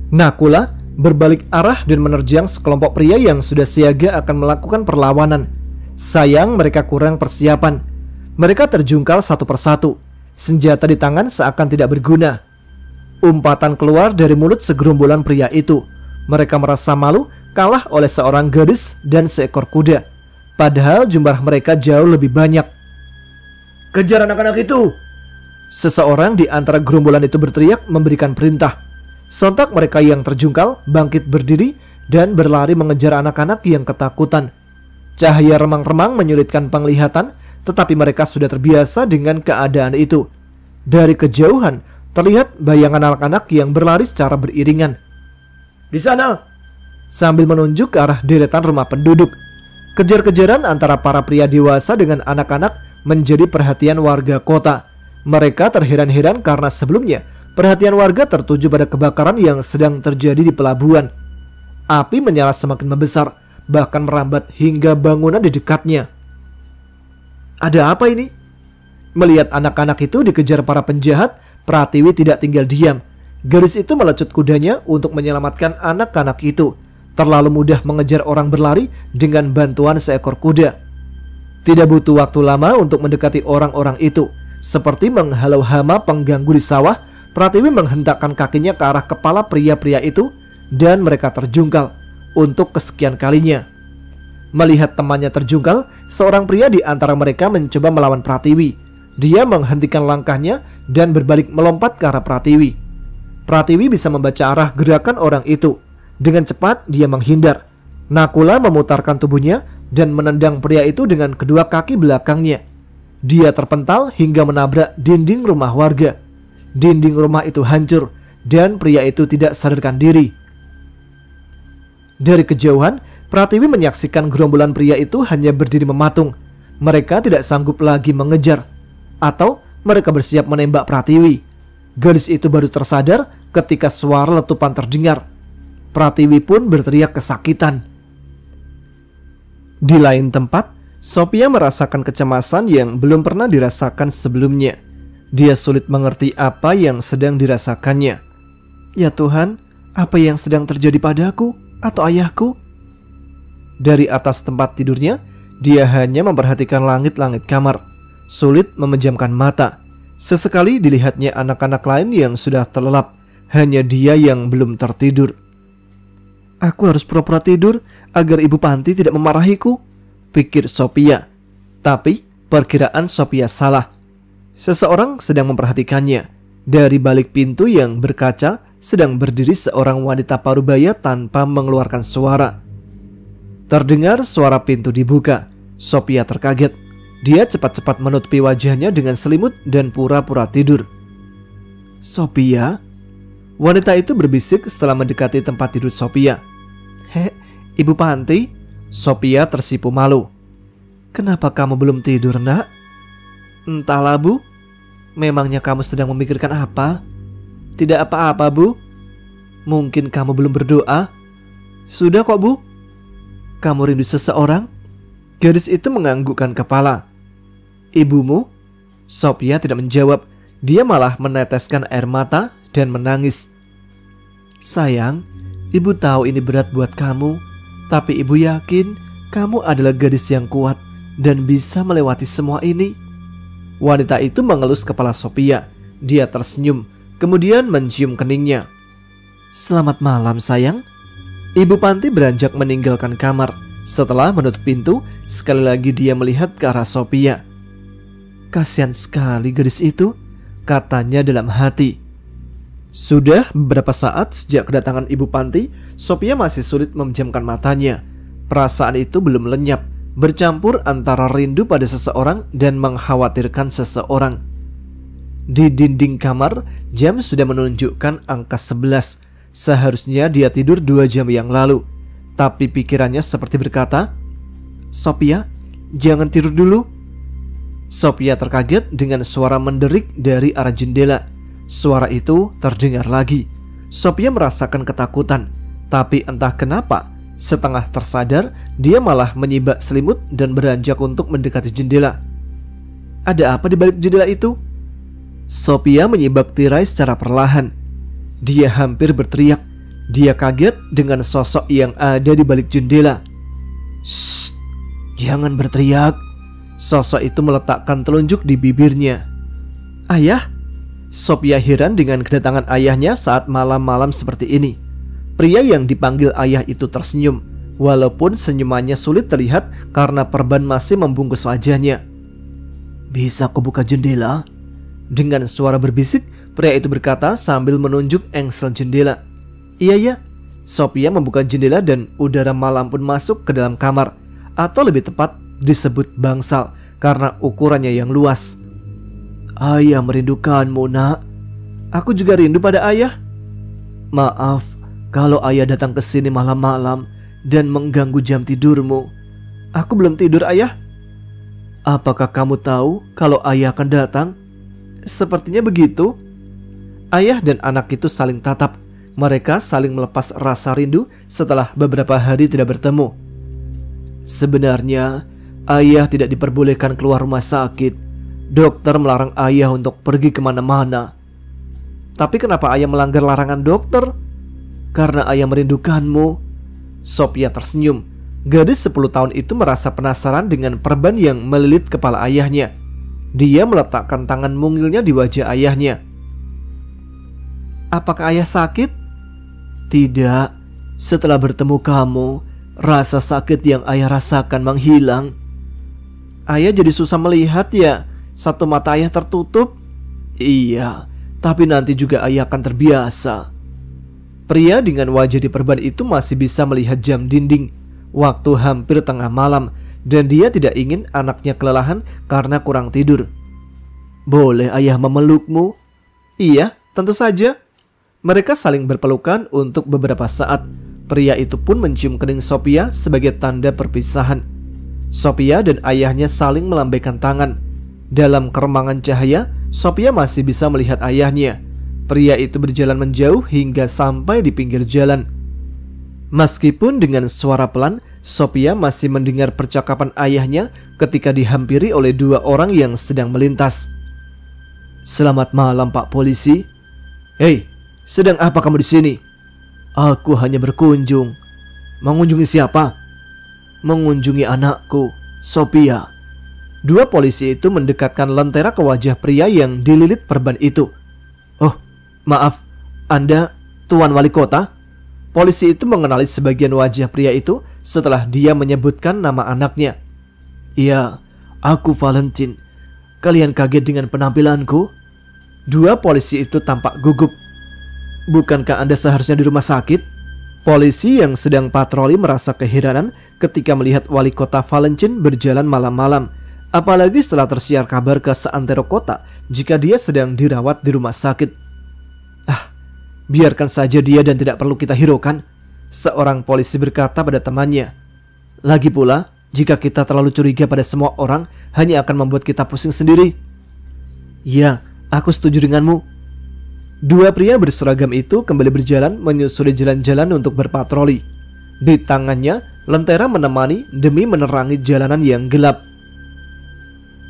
Nakula berbalik arah dan menerjang sekelompok pria yang sudah siaga akan melakukan perlawanan. Sayang mereka kurang persiapan. Mereka terjungkal satu persatu. Senjata di tangan seakan tidak berguna. Umpatan keluar dari mulut segerombolan pria itu. Mereka merasa malu kalah oleh seorang gadis dan seekor kuda. Padahal jumlah mereka jauh lebih banyak. "Kejar anak-anak itu!" Seseorang di antara gerombolan itu berteriak memberikan perintah. Sontak mereka yang terjungkal bangkit berdiri dan berlari mengejar anak-anak yang ketakutan. Cahaya remang-remang menyulitkan penglihatan, tetapi mereka sudah terbiasa dengan keadaan itu. Dari kejauhan terlihat bayangan anak-anak yang berlari secara beriringan. "Di sana!" Sambil menunjuk ke arah deretan rumah penduduk. Kejar-kejaran antara para pria dewasa dengan anak-anak menjadi perhatian warga kota. Mereka terheran-heran karena sebelumnya perhatian warga tertuju pada kebakaran yang sedang terjadi di pelabuhan. Api menyala semakin membesar, bahkan merambat hingga bangunan di dekatnya. "Ada apa ini?" Melihat anak-anak itu dikejar para penjahat, Pratiwi tidak tinggal diam. Gadis itu melecut kudanya untuk menyelamatkan anak-anak itu. Terlalu mudah mengejar orang berlari dengan bantuan seekor kuda. Tidak butuh waktu lama untuk mendekati orang-orang itu. Seperti menghalau hama pengganggu di sawah, Pratiwi menghentakkan kakinya ke arah kepala pria-pria itu dan mereka terjungkal untuk kesekian kalinya. Melihat temannya terjungkal, seorang pria di antara mereka mencoba melawan Pratiwi. Dia menghentikan langkahnya dan berbalik melompat ke arah Pratiwi. Pratiwi bisa membaca arah gerakan orang itu. Dengan cepat dia menghindar. Nakula memutarkan tubuhnya dan menendang pria itu dengan kedua kaki belakangnya. Dia terpental hingga menabrak dinding rumah warga. Dinding rumah itu hancur dan pria itu tidak sadarkan diri. Dari kejauhan, Pratiwi menyaksikan gerombolan pria itu hanya berdiri mematung. Mereka tidak sanggup lagi mengejar. Atau mereka bersiap menembak Pratiwi. Gadis itu baru tersadar ketika suara letupan terdengar. Pratiwi pun berteriak kesakitan. Di lain tempat, Sophia merasakan kecemasan yang belum pernah dirasakan sebelumnya. Dia sulit mengerti apa yang sedang dirasakannya. "Ya Tuhan, apa yang sedang terjadi padaku atau ayahku?" Dari atas tempat tidurnya, dia hanya memperhatikan langit-langit kamar. Sulit memejamkan mata. Sesekali dilihatnya anak-anak lain yang sudah terlelap. Hanya dia yang belum tertidur. "Aku harus pura-pura tidur agar ibu panti tidak memarahiku," pikir Sophia. Tapi perkiraan Sophia salah. Seseorang sedang memperhatikannya. Dari balik pintu yang berkaca sedang berdiri seorang wanita parubaya tanpa mengeluarkan suara. Terdengar suara pintu dibuka. Sophia terkaget. Dia cepat-cepat menutupi wajahnya dengan selimut dan pura-pura tidur. "Sophia?" Wanita itu berbisik setelah mendekati tempat tidur Sophia. "Ibu Panti?" Sophia tersipu malu. "Kenapa kamu belum tidur, nak?" "Entahlah, Bu. Memangnya kamu sedang memikirkan apa?" "Tidak apa-apa, Bu." "Mungkin kamu belum berdoa." "Sudah kok, Bu." "Kamu rindu seseorang?" Gadis itu menganggukkan kepala. "Ibumu?" Sophia tidak menjawab. Dia malah meneteskan air mata dan menangis. "Sayang, ibu tahu ini berat buat kamu. Tapi ibu yakin kamu adalah gadis yang kuat dan bisa melewati semua ini." Wanita itu mengelus kepala Sophia. Dia tersenyum, kemudian mencium keningnya. "Selamat malam, sayang." Ibu Panti beranjak meninggalkan kamar. Setelah menutup pintu, sekali lagi dia melihat ke arah Sophia. "Kasihan sekali gadis itu," katanya dalam hati. Sudah beberapa saat sejak kedatangan Ibu Panti, Sophia masih sulit memejamkan matanya. Perasaan itu belum lenyap, bercampur antara rindu pada seseorang dan mengkhawatirkan seseorang. Di dinding kamar, jam sudah menunjukkan angka 11. Seharusnya dia tidur 2 jam yang lalu. Tapi pikirannya seperti berkata, "Sophia, jangan tidur dulu." Sophia terkaget dengan suara menderik dari arah jendela. Suara itu terdengar lagi. Sophia merasakan ketakutan. Tapi entah kenapa, setengah tersadar, dia malah menyibak selimut dan beranjak untuk mendekati jendela. Ada apa di balik jendela itu? Sophia menyibak tirai secara perlahan. Dia hampir berteriak. Dia kaget dengan sosok yang ada di balik jendela. "Shh, jangan berteriak." Sosok itu meletakkan telunjuk di bibirnya. "Ayah?" Sophia heran dengan kedatangan ayahnya saat malam-malam seperti ini. Pria yang dipanggil ayah itu tersenyum, walaupun senyumannya sulit terlihat karena perban masih membungkus wajahnya. "Bisa kau buka jendela?" Dengan suara berbisik, pria itu berkata sambil menunjuk engsel jendela. "Iya ya." Sophia membuka jendela dan udara malam pun masuk ke dalam kamar, atau lebih tepat disebut bangsal karena ukurannya yang luas. "Ayah merindukanmu, nak." "Aku juga rindu pada ayah." "Maaf kalau ayah datang ke sini malam-malam dan mengganggu jam tidurmu." "Aku belum tidur, ayah." "Apakah kamu tahu kalau ayah akan datang?" "Sepertinya begitu." Ayah dan anak itu saling tatap. Mereka saling melepas rasa rindu setelah beberapa hari tidak bertemu. "Sebenarnya ayah tidak diperbolehkan keluar rumah sakit. Dokter melarang ayah untuk pergi kemana-mana." "Tapi kenapa ayah melanggar larangan dokter?" "Karena ayah merindukanmu." Sophia tersenyum. Gadis 10 tahun itu merasa penasaran dengan perban yang melilit kepala ayahnya. Dia meletakkan tangan mungilnya di wajah ayahnya. "Apakah ayah sakit?" "Tidak. Setelah bertemu kamu, rasa sakit yang ayah rasakan menghilang." "Ayah jadi susah melihat ya? Satu mata ayah tertutup." "Iya, tapi nanti juga ayah akan terbiasa." Pria dengan wajah diperban itu masih bisa melihat jam dinding. Waktu hampir tengah malam dan dia tidak ingin anaknya kelelahan karena kurang tidur. "Boleh ayah memelukmu?" "Iya, tentu saja." Mereka saling berpelukan untuk beberapa saat. Pria itu pun mencium kening Sophia sebagai tanda perpisahan. Sophia dan ayahnya saling melambaikan tangan. Dalam keremangan cahaya, Sophia masih bisa melihat ayahnya. Pria itu berjalan menjauh hingga sampai di pinggir jalan. Meskipun dengan suara pelan, Sophia masih mendengar percakapan ayahnya ketika dihampiri oleh 2 orang yang sedang melintas. "Selamat malam, Pak Polisi." "Hei, sedang apa kamu di sini?" "Aku hanya berkunjung." "Mengunjungi siapa?" "Mengunjungi anakku, Sophia." 2 polisi itu mendekatkan lentera ke wajah pria yang dililit perban itu. "Oh, maaf, Anda Tuan Wali Kota?" Polisi itu mengenali sebagian wajah pria itu setelah dia menyebutkan nama anaknya. "Iya, aku Valentine. Kalian kaget dengan penampilanku?" 2 polisi itu tampak gugup. "Bukankah Anda seharusnya di rumah sakit?" Polisi yang sedang patroli merasa keheranan ketika melihat Wali Kota Valentine berjalan malam-malam, apalagi setelah tersiar kabar ke seantero kota jika dia sedang dirawat di rumah sakit. "Biarkan saja dia dan tidak perlu kita hiraukan," seorang polisi berkata pada temannya. "Lagi pula, jika kita terlalu curiga pada semua orang, hanya akan membuat kita pusing sendiri." "Ya, aku setuju denganmu." 2 pria berseragam itu kembali berjalan menyusuri jalan-jalan untuk berpatroli. Di tangannya, lentera menemani demi menerangi jalanan yang gelap.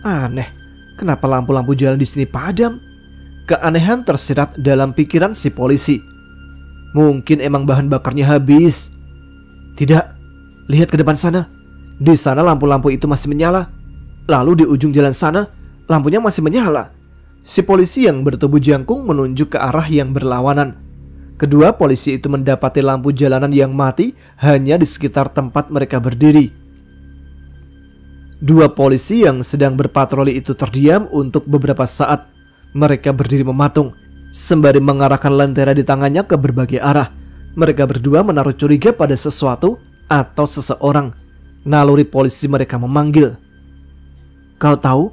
"Aneh, kenapa lampu-lampu jalan di sini padam?" Keanehan tersirat dalam pikiran si polisi. "Mungkin emang bahan bakarnya habis." "Tidak, lihat ke depan sana. Di sana lampu-lampu itu masih menyala. Lalu di ujung jalan sana, lampunya masih menyala." Si polisi yang bertubuh jangkung menunjuk ke arah yang berlawanan. Kedua polisi itu mendapati lampu jalanan yang mati hanya di sekitar tempat mereka berdiri. 2 polisi yang sedang berpatroli itu terdiam untuk beberapa saat. Mereka berdiri mematung, sembari mengarahkan lentera di tangannya ke berbagai arah. Mereka berdua menaruh curiga pada sesuatu atau seseorang. Naluri polisi mereka memanggil. "Kau tahu,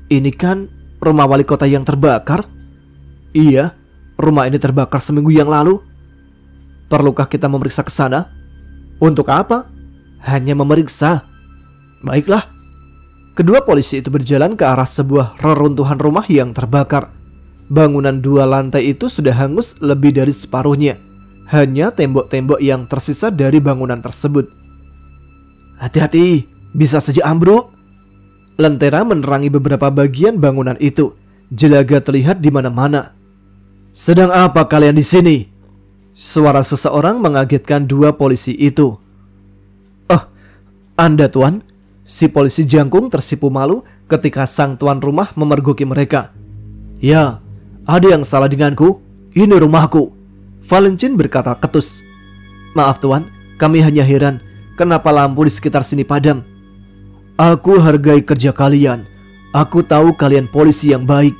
ini kan rumah wali kota yang terbakar?" "Iya, rumah ini terbakar seminggu yang lalu." "Perlukah kita memeriksa ke sana?" "Untuk apa?" "Hanya memeriksa." "Baiklah." Kedua polisi itu berjalan ke arah sebuah reruntuhan rumah yang terbakar. Bangunan 2 lantai itu sudah hangus lebih dari separuhnya. Hanya tembok-tembok yang tersisa dari bangunan tersebut. "Hati-hati, bisa saja ambruk." Lentera menerangi beberapa bagian bangunan itu. Jelaga terlihat di mana-mana. "Sedang apa kalian di sini?" Suara seseorang mengagetkan dua polisi itu. "Oh, Anda tuan?" Si polisi jangkung tersipu malu ketika sang tuan rumah memergoki mereka. "Ya, ada yang salah denganku. Ini rumahku," Valentine berkata ketus. "Maaf tuan, kami hanya heran kenapa lampu di sekitar sini padam." "Aku hargai kerja kalian. Aku tahu kalian polisi yang baik."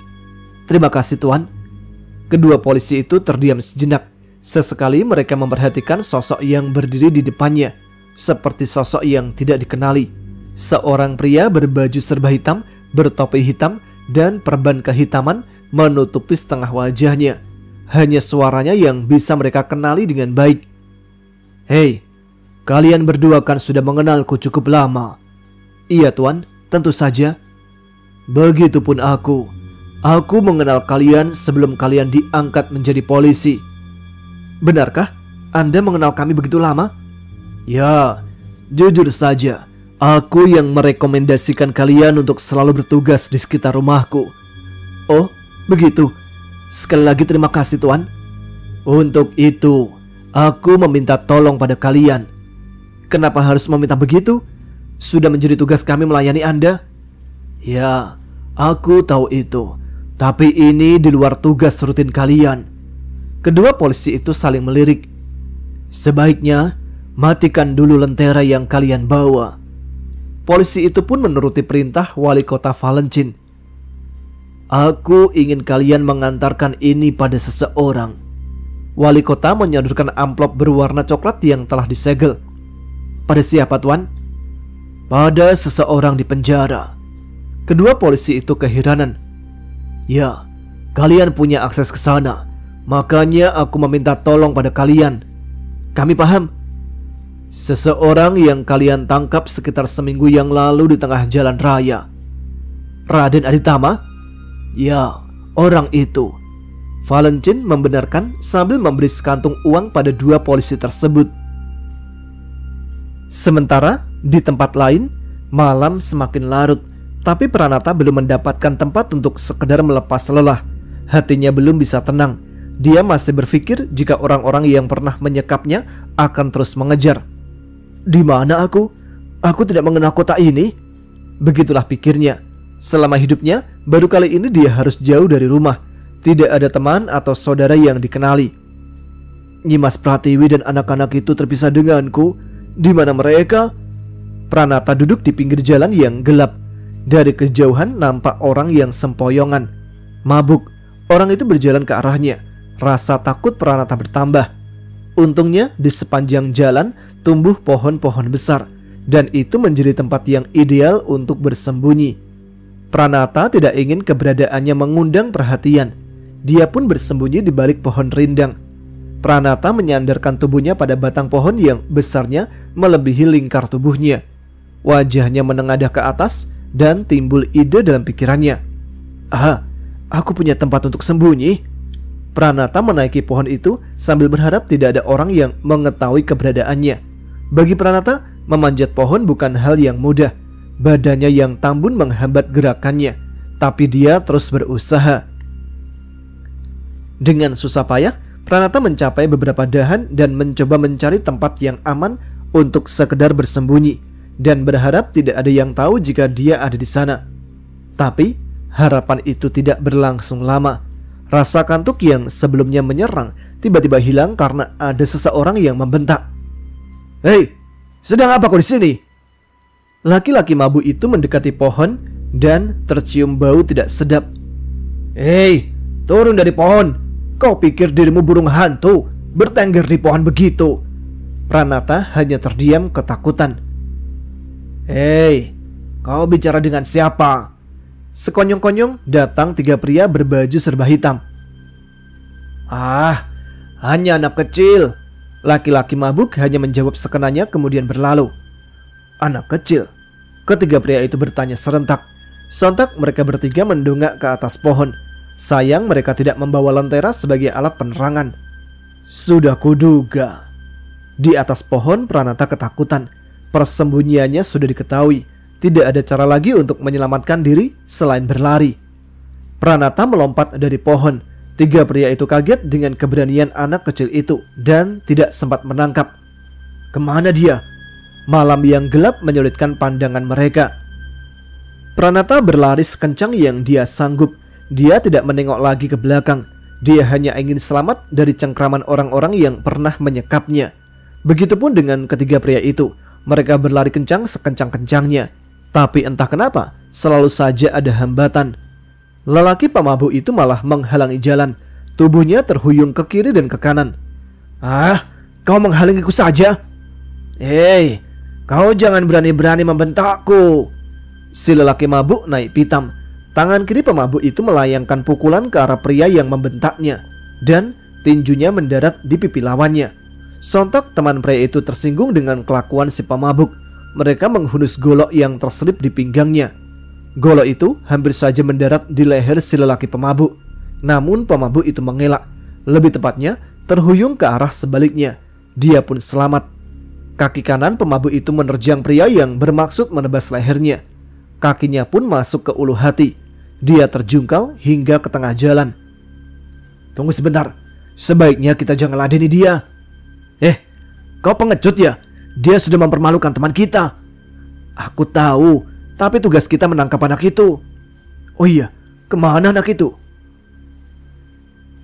"Terima kasih tuan." Kedua polisi itu terdiam sejenak. Sesekali mereka memperhatikan sosok yang berdiri di depannya, seperti sosok yang tidak dikenali. Seorang pria berbaju serba hitam, bertopi hitam, dan perban kehitaman menutupi setengah wajahnya. Hanya suaranya yang bisa mereka kenali dengan baik. "Hei, kalian berdua kan sudah mengenalku cukup lama." "Iya tuan, tentu saja." "Begitupun aku. Aku mengenal kalian sebelum kalian diangkat menjadi polisi." "Benarkah Anda mengenal kami begitu lama?" "Ya, jujur saja, aku yang merekomendasikan kalian untuk selalu bertugas di sekitar rumahku." "Oh, begitu. Sekali lagi terima kasih tuan." "Untuk itu, aku meminta tolong pada kalian." "Kenapa harus meminta begitu? Sudah menjadi tugas kami melayani Anda." "Ya, aku tahu itu. Tapi ini di luar tugas rutin kalian." Kedua polisi itu saling melirik. "Sebaiknya matikan dulu lentera yang kalian bawa." Polisi itu pun menuruti perintah wali kota Valentine. "Aku ingin kalian mengantarkan ini pada seseorang." Wali kota menyodorkan amplop berwarna coklat yang telah disegel. "Pada siapa tuan?" "Pada seseorang di penjara." Kedua polisi itu keheranan. "Ya, kalian punya akses ke sana. Makanya aku meminta tolong pada kalian." "Kami paham." "Seseorang yang kalian tangkap sekitar seminggu yang lalu di tengah jalan raya." "Raden Aditama?" "Ya, orang itu." Valentine membenarkan sambil memberi sekantung uang pada dua polisi tersebut. Sementara di tempat lain, malam semakin larut, tapi Pranata belum mendapatkan tempat untuk sekedar melepas lelah. Hatinya belum bisa tenang. Dia masih berpikir jika orang-orang yang pernah menyekapnya akan terus mengejar. "Di mana aku? Aku tidak mengenal kota ini." Begitulah pikirnya. Selama hidupnya, baru kali ini dia harus jauh dari rumah. Tidak ada teman atau saudara yang dikenali. "Nyimas Pratiwi dan anak-anak itu terpisah denganku. Di mana mereka?" Pranata duduk di pinggir jalan yang gelap. Dari kejauhan nampak orang yang sempoyongan, mabuk. Orang itu berjalan ke arahnya. Rasa takut Pranata bertambah. Untungnya di sepanjang jalan tumbuh pohon-pohon besar, dan itu menjadi tempat yang ideal untuk bersembunyi. Pranata tidak ingin keberadaannya mengundang perhatian. Dia pun bersembunyi di balik pohon rindang. Pranata menyandarkan tubuhnya pada batang pohon yang besarnya melebihi lingkar tubuhnya. Wajahnya menengadah ke atas dan timbul ide dalam pikirannya. "Ah, aku punya tempat untuk sembunyi." Pranata menaiki pohon itu sambil berharap tidak ada orang yang mengetahui keberadaannya. Bagi Pranata, memanjat pohon bukan hal yang mudah. Badannya yang tambun menghambat gerakannya, tapi dia terus berusaha. Dengan susah payah, Pranata mencapai beberapa dahan dan mencoba mencari tempat yang aman untuk sekedar bersembunyi, dan berharap tidak ada yang tahu jika dia ada di sana. Tapi harapan itu tidak berlangsung lama. Rasa kantuk yang sebelumnya menyerang tiba-tiba hilang karena ada seseorang yang membentak. "Hei, sedang apa kau di sini?" Laki-laki mabuk itu mendekati pohon dan tercium bau tidak sedap. "Hei, turun dari pohon. Kau pikir dirimu burung hantu, bertengger di pohon begitu?" Pranata hanya terdiam ketakutan. "Hei, kau bicara dengan siapa?" Sekonyong-konyong datang tiga pria berbaju serba hitam. "Ah, hanya anak kecil." Laki-laki mabuk hanya menjawab sekenanya kemudian berlalu. "Anak kecil?" Ketiga pria itu bertanya serentak. Sontak mereka bertiga mendongak ke atas pohon. Sayang mereka tidak membawa lentera sebagai alat penerangan. Sudah kuduga. Di atas pohon Pranata ketakutan. Persembunyiannya sudah diketahui. Tidak ada cara lagi untuk menyelamatkan diri selain berlari. Pranata melompat dari pohon. Tiga pria itu kaget dengan keberanian anak kecil itu dan tidak sempat menangkap. Kemana dia? Malam yang gelap menyulitkan pandangan mereka. Pranata berlari sekencang yang dia sanggup. Dia tidak menengok lagi ke belakang. Dia hanya ingin selamat dari cengkraman orang-orang yang pernah menyekapnya. Begitupun dengan ketiga pria itu. Mereka berlari kencang sekencang-kencangnya. Tapi entah kenapa, selalu saja ada hambatan. Lelaki pemabuk itu malah menghalangi jalan. Tubuhnya terhuyung ke kiri dan ke kanan. Ah, kau menghalangiku saja. Hei, kau jangan berani-berani membentakku. Si lelaki mabuk naik pitam. Tangan kiri pemabuk itu melayangkan pukulan ke arah pria yang membentaknya. Dan tinjunya mendarat di pipi lawannya. Sontak teman pria itu tersinggung dengan kelakuan si pemabuk. Mereka menghunus golok yang terselip di pinggangnya. Golok itu hampir saja mendarat di leher si lelaki pemabuk. Namun pemabuk itu mengelak. Lebih tepatnya terhuyung ke arah sebaliknya. Dia pun selamat. Kaki kanan pemabuk itu menerjang pria yang bermaksud menebas lehernya. Kakinya pun masuk ke ulu hati. Dia terjungkal hingga ke tengah jalan. Tunggu sebentar. Sebaiknya kita jangan ladeni dia. Kau pengecut ya? Dia sudah mempermalukan teman kita. Aku tahu, tapi tugas kita menangkap anak itu. Oh iya, kemana anak itu?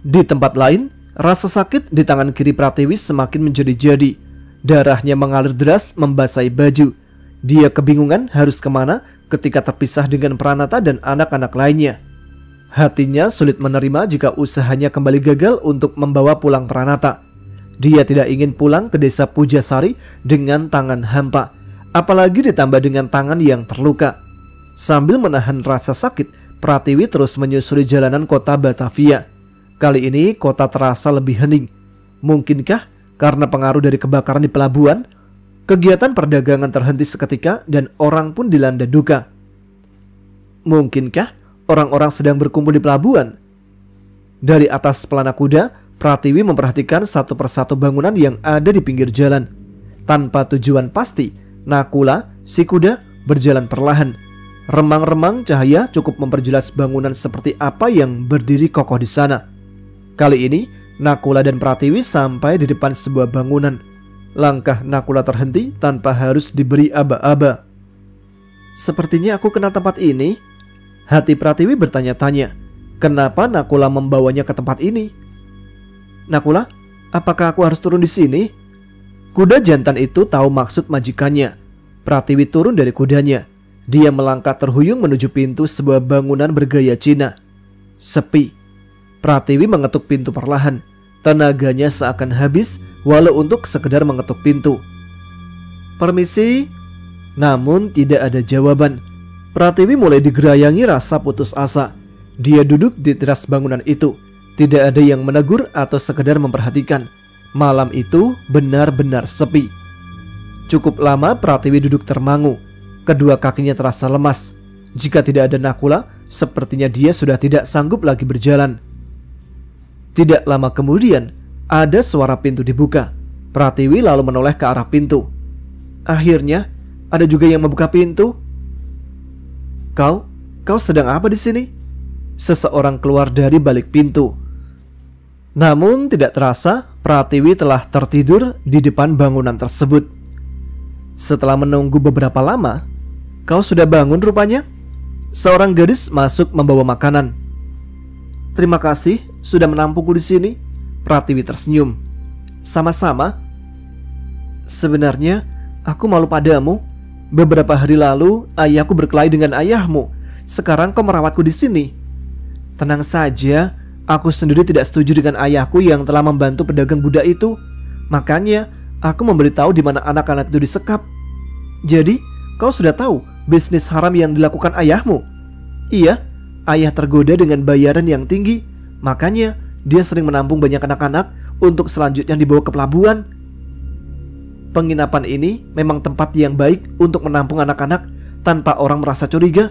Di tempat lain, rasa sakit di tangan kiri Pratiwi semakin menjadi-jadi. Darahnya mengalir deras membasahi baju. Dia kebingungan harus kemana ketika terpisah dengan Pranata dan anak-anak lainnya. Hatinya sulit menerima jika usahanya kembali gagal untuk membawa pulang Pranata. Dia tidak ingin pulang ke desa Pujasari dengan tangan hampa, apalagi ditambah dengan tangan yang terluka. Sambil menahan rasa sakit, Pratiwi terus menyusuri jalanan kota Batavia. Kali ini kota terasa lebih hening. Mungkinkah karena pengaruh dari kebakaran di pelabuhan? Kegiatan perdagangan terhenti seketika dan orang pun dilanda duka. Mungkinkah orang-orang sedang berkumpul di pelabuhan? Dari atas pelana kuda, Pratiwi memperhatikan satu persatu bangunan yang ada di pinggir jalan. Tanpa tujuan pasti, Nakula, si kuda, berjalan perlahan. Remang-remang cahaya cukup memperjelas bangunan seperti apa yang berdiri kokoh di sana. Kali ini, Nakula dan Pratiwi sampai di depan sebuah bangunan. Langkah Nakula terhenti tanpa harus diberi aba-aba. Sepertinya aku kenal tempat ini. Hati Pratiwi bertanya-tanya, kenapa Nakula membawanya ke tempat ini? Nakula, apakah aku harus turun di sini? Kuda jantan itu tahu maksud majikannya. Pratiwi turun dari kudanya. Dia melangkah terhuyung menuju pintu sebuah bangunan bergaya Cina. Sepi. Pratiwi mengetuk pintu perlahan. Tenaganya seakan habis walau untuk sekedar mengetuk pintu. Permisi. Namun tidak ada jawaban. Pratiwi mulai digerayangi rasa putus asa. Dia duduk di teras bangunan itu. Tidak ada yang menegur atau sekedar memperhatikan. Malam itu benar-benar sepi. Cukup lama Pratiwi duduk termangu. Kedua kakinya terasa lemas. Jika tidak ada Nakula, sepertinya dia sudah tidak sanggup lagi berjalan. Tidak lama kemudian, ada suara pintu dibuka. Pratiwi lalu menoleh ke arah pintu. Akhirnya, ada juga yang membuka pintu. Kau sedang apa di sini? Seseorang keluar dari balik pintu. Namun tidak terasa, Pratiwi telah tertidur di depan bangunan tersebut. Setelah menunggu beberapa lama, kau sudah bangun rupanya? Seorang gadis masuk membawa makanan. Terima kasih sudah menampungku di sini. Pratiwi tersenyum. Sama-sama. Sebenarnya aku malu padamu. Beberapa hari lalu ayahku berkelahi dengan ayahmu. Sekarang kau merawatku di sini. Tenang saja. Aku sendiri tidak setuju dengan ayahku yang telah membantu pedagang budak itu. Makanya aku memberitahu di mana anak-anak itu disekap. Jadi kau sudah tahu bisnis haram yang dilakukan ayahmu? Iya, ayah tergoda dengan bayaran yang tinggi. Makanya dia sering menampung banyak anak-anak untuk selanjutnya dibawa ke pelabuhan. Penginapan ini memang tempat yang baik untuk menampung anak-anak tanpa orang merasa curiga.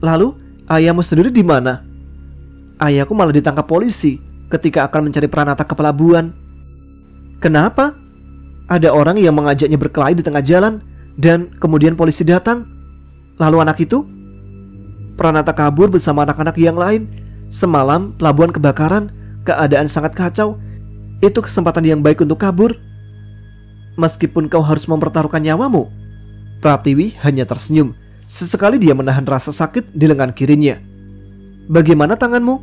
Lalu ayahmu sendiri di mana? Ayahku malah ditangkap polisi ketika akan mencari Pranata ke pelabuhan. Kenapa? Ada orang yang mengajaknya berkelahi di tengah jalan dan kemudian polisi datang. Lalu anak itu? Pranata kabur bersama anak-anak yang lain. Semalam pelabuhan kebakaran. keadaan sangat kacau. Itu kesempatan yang baik untuk kabur. Meskipun kau harus mempertaruhkan nyawamu. Pratiwi hanya tersenyum. Sesekali dia menahan rasa sakit di lengan kirinya. Bagaimana tanganmu?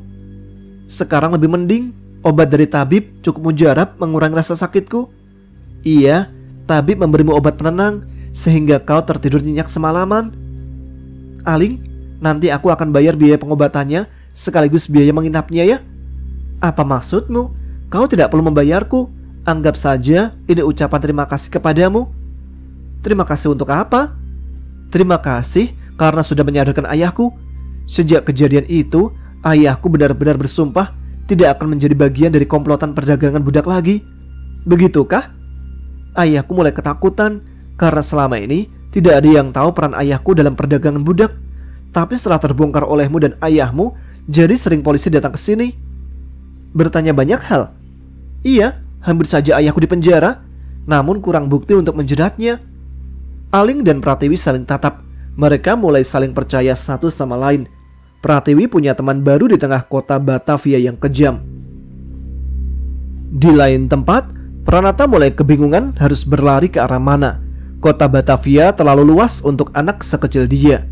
Sekarang lebih mending. Obat dari tabib cukup mujarab mengurangi rasa sakitku. Iya, tabib memberimu obat penenang sehingga kau tertidur nyenyak semalaman. Aling, nanti aku akan bayar biaya pengobatannya sekaligus biaya menginapnya ya. Apa maksudmu? Kau tidak perlu membayarku. Anggap saja ini ucapan terima kasih kepadamu. Terima kasih untuk apa? Terima kasih karena sudah menyadarkan ayahku. Sejak kejadian itu, ayahku benar-benar bersumpah tidak akan menjadi bagian dari komplotan perdagangan budak lagi. Begitukah? Ayahku mulai ketakutan karena selama ini tidak ada yang tahu peran ayahku dalam perdagangan budak. Tapi setelah terbongkar olehmu dan ayahmu, jadi sering polisi datang ke sini. Bertanya banyak hal. Iya, hampir saja ayahku dipenjara, namun kurang bukti untuk menjeratnya. Aling dan Pratiwi saling tatap. Mereka mulai saling percaya satu sama lain. Pratiwi punya teman baru di tengah kota Batavia yang kejam. Di lain tempat, Pranata mulai kebingungan harus berlari ke arah mana. Kota Batavia terlalu luas untuk anak sekecil dia.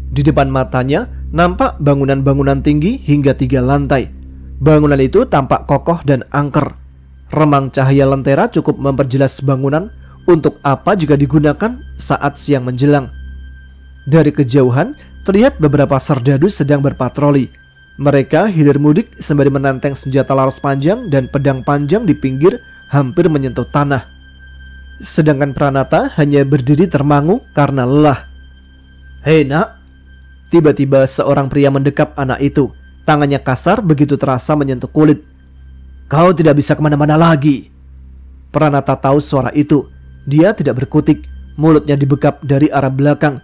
Di depan matanya nampak bangunan-bangunan tinggi hingga 3 lantai. Bangunan itu tampak kokoh dan angker. Remang cahaya lentera cukup memperjelas bangunan untuk apa jika digunakan saat siang menjelang. Dari kejauhan terlihat beberapa serdadu sedang berpatroli. Mereka hilir mudik sembari menenteng senjata laras panjang dan pedang panjang di pinggir hampir menyentuh tanah. Sedangkan Pranata hanya berdiri termangu karena lelah. Hei nak. Tiba-tiba seorang pria mendekap anak itu. Tangannya kasar begitu terasa menyentuh kulit. Kau tidak bisa kemana-mana lagi. Pranata tahu suara itu. Dia tidak berkutik. Mulutnya dibekap dari arah belakang.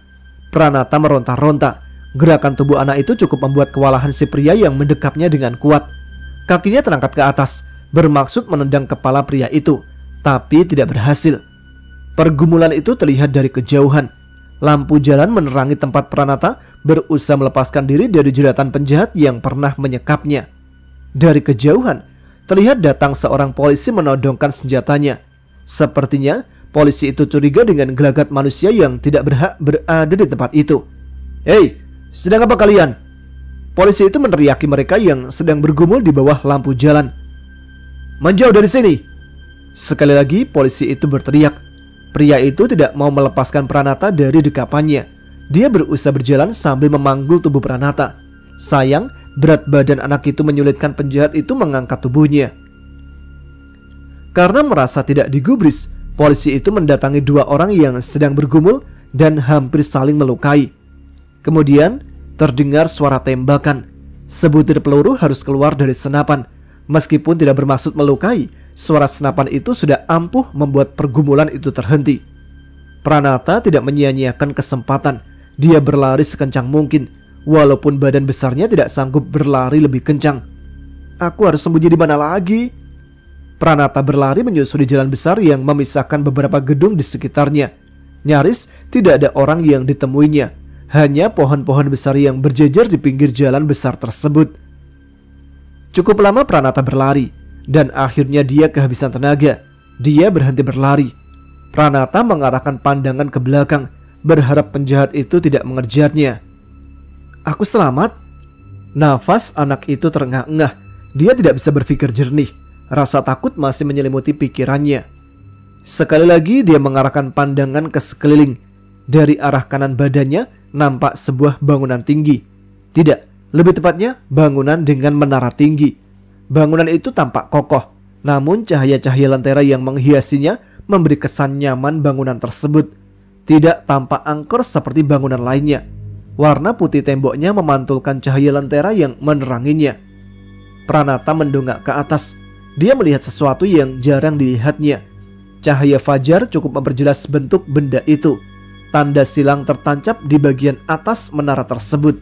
Pranata meronta-ronta. Gerakan tubuh anak itu cukup membuat kewalahan si pria yang mendekapnya dengan kuat. Kakinya terangkat ke atas, bermaksud menendang kepala pria itu, tapi tidak berhasil. Pergumulan itu terlihat dari kejauhan. Lampu jalan menerangi tempat Pranata berusaha melepaskan diri dari jeratan penjahat yang pernah menyekapnya. Dari kejauhan terlihat datang seorang polisi menodongkan senjatanya. Sepertinya polisi itu curiga dengan gelagat manusia yang tidak berhak berada di tempat itu. Hei, sedang apa kalian? Polisi itu meneriaki mereka yang sedang bergumul di bawah lampu jalan. Menjauh dari sini. Sekali lagi polisi itu berteriak. Pria itu tidak mau melepaskan Pranata dari dekapannya. Dia berusaha berjalan sambil memanggul tubuh Pranata. Sayang, berat badan anak itu menyulitkan penjahat itu mengangkat tubuhnya. Karena merasa tidak digubris, polisi itu mendatangi 2 orang yang sedang bergumul dan hampir saling melukai. Kemudian terdengar suara tembakan. Sebutir peluru harus keluar dari senapan. Meskipun tidak bermaksud melukai, suara senapan itu sudah ampuh membuat pergumulan itu terhenti. Pranata tidak menyia-nyiakan kesempatan. Dia berlari sekencang mungkin, walaupun badan besarnya tidak sanggup berlari lebih kencang. Aku harus sembunyi di mana lagi? Pranata berlari menyusuri jalan besar yang memisahkan beberapa gedung di sekitarnya. Nyaris tidak ada orang yang ditemuinya. Hanya pohon-pohon besar yang berjejer di pinggir jalan besar tersebut. Cukup lama Pranata berlari, dan akhirnya dia kehabisan tenaga. Dia berhenti berlari. Pranata mengarahkan pandangan ke belakang, berharap penjahat itu tidak mengejarnya. Aku selamat? Nafas anak itu terengah-engah. Dia tidak bisa berpikir jernih. Rasa takut masih menyelimuti pikirannya. Sekali lagi dia mengarahkan pandangan ke sekeliling. Dari arah kanan badannya nampak sebuah bangunan tinggi. Tidak, lebih tepatnya bangunan dengan menara tinggi. Bangunan itu tampak kokoh, namun cahaya-cahaya lentera yang menghiasinya memberi kesan nyaman bangunan tersebut. Tidak tampak angker seperti bangunan lainnya. Warna putih temboknya memantulkan cahaya lentera yang meneranginya. Pranata mendongak ke atas. Dia melihat sesuatu yang jarang dilihatnya. Cahaya fajar cukup memperjelas bentuk benda itu. Tanda silang tertancap di bagian atas menara tersebut.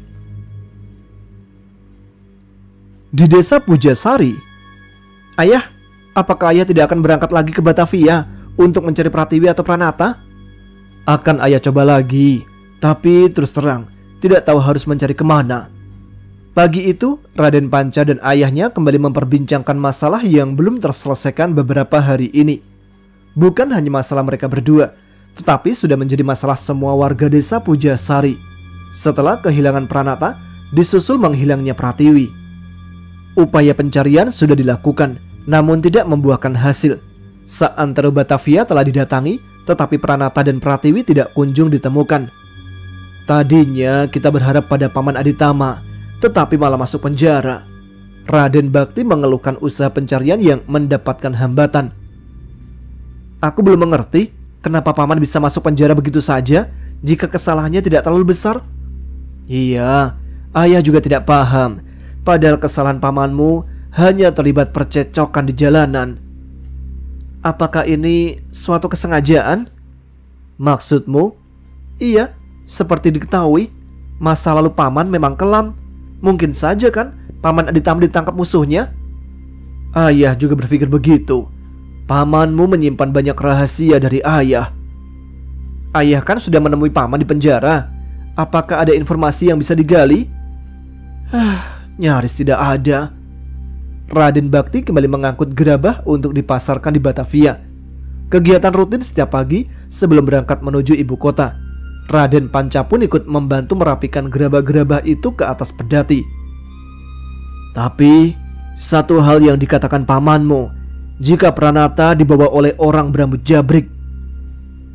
Di desa Pujasari. Ayah, apakah ayah tidak akan berangkat lagi ke Batavia untuk mencari Pratiwi atau Pranata? Akan ayah coba lagi, tapi terus terang tidak tahu harus mencari kemana. Pagi itu, Raden Panca dan ayahnya kembali memperbincangkan masalah yang belum terselesaikan beberapa hari ini. Bukan hanya masalah mereka berdua, tetapi sudah menjadi masalah semua warga desa Pujasari. Setelah kehilangan Pranata, disusul menghilangnya Pratiwi. Upaya pencarian sudah dilakukan, namun tidak membuahkan hasil. Seantero Batavia telah didatangi, tetapi Pranata dan Pratiwi tidak kunjung ditemukan. Tadinya kita berharap pada Paman Aditama, tetapi malah masuk penjara. Raden Bakti mengeluhkan usaha pencarian yang mendapatkan hambatan. Aku belum mengerti kenapa Paman bisa masuk penjara begitu saja jika kesalahannya tidak terlalu besar. Iya, ayah juga tidak paham. Padahal kesalahan pamanmu hanya terlibat percecokan di jalanan. Apakah ini suatu kesengajaan? Maksudmu? Iya, seperti diketahui, masa lalu paman memang kelam. Mungkin saja kan Paman Aditama ditangkap musuhnya. Ayah juga berpikir begitu. Pamanmu menyimpan banyak rahasia dari ayah. Ayah kan sudah menemui paman di penjara. Apakah ada informasi yang bisa digali? Nyaris tidak ada. Raden Bakti kembali mengangkut gerabah untuk dipasarkan di Batavia. Kegiatan rutin setiap pagi sebelum berangkat menuju ibu kota. Raden Panca pun ikut membantu merapikan gerabah-gerabah itu ke atas pedati. Tapi satu hal yang dikatakan pamanmu, jika Pranata dibawa oleh orang berambut jabrik,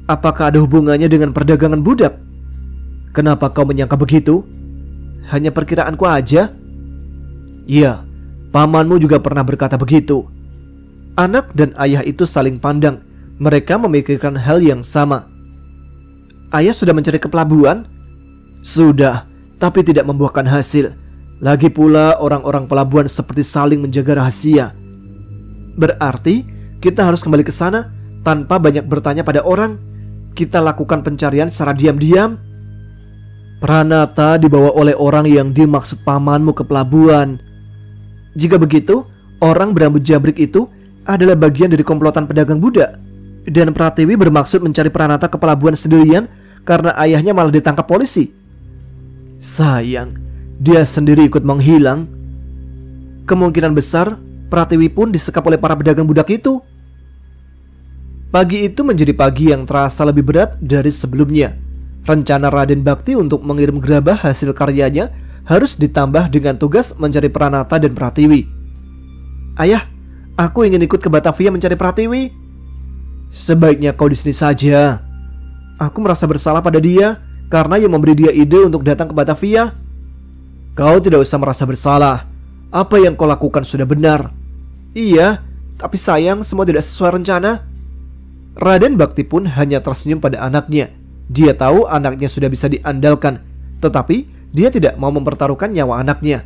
apakah ada hubungannya dengan perdagangan budak? Kenapa kau menyangka begitu? Hanya perkiraanku aja. Iya, pamanmu juga pernah berkata begitu. Anak dan ayah itu saling pandang. Mereka memikirkan hal yang sama. Ayah sudah mencari ke pelabuhan? Sudah, tapi tidak membuahkan hasil. Lagi pula orang-orang pelabuhan seperti saling menjaga rahasia. Berarti kita harus kembali ke sana tanpa banyak bertanya pada orang. Kita lakukan pencarian secara diam-diam. Pranata dibawa oleh orang yang dimaksud pamanmu ke pelabuhan. Jika begitu, orang berambut jabrik itu adalah bagian dari komplotan pedagang budak. Dan Pratiwi bermaksud mencari Pranata ke pelabuhan sendirian karena ayahnya malah ditangkap polisi. Sayang, dia sendiri ikut menghilang. Kemungkinan besar Pratiwi pun disekap oleh para pedagang budak itu. Pagi itu menjadi pagi yang terasa lebih berat dari sebelumnya. Rencana Raden Bakti untuk mengirim gerabah hasil karyanya harus ditambah dengan tugas mencari Pranata dan Pratiwi. Ayah, aku ingin ikut ke Batavia mencari Pratiwi. Sebaiknya kau di sini saja. Aku merasa bersalah pada dia karena yang memberi dia ide untuk datang ke Batavia. Kau tidak usah merasa bersalah. Apa yang kau lakukan sudah benar. Iya, tapi sayang semua tidak sesuai rencana. Raden Bakti pun hanya tersenyum pada anaknya. Dia tahu anaknya sudah bisa diandalkan, tetapi dia tidak mau mempertaruhkan nyawa anaknya.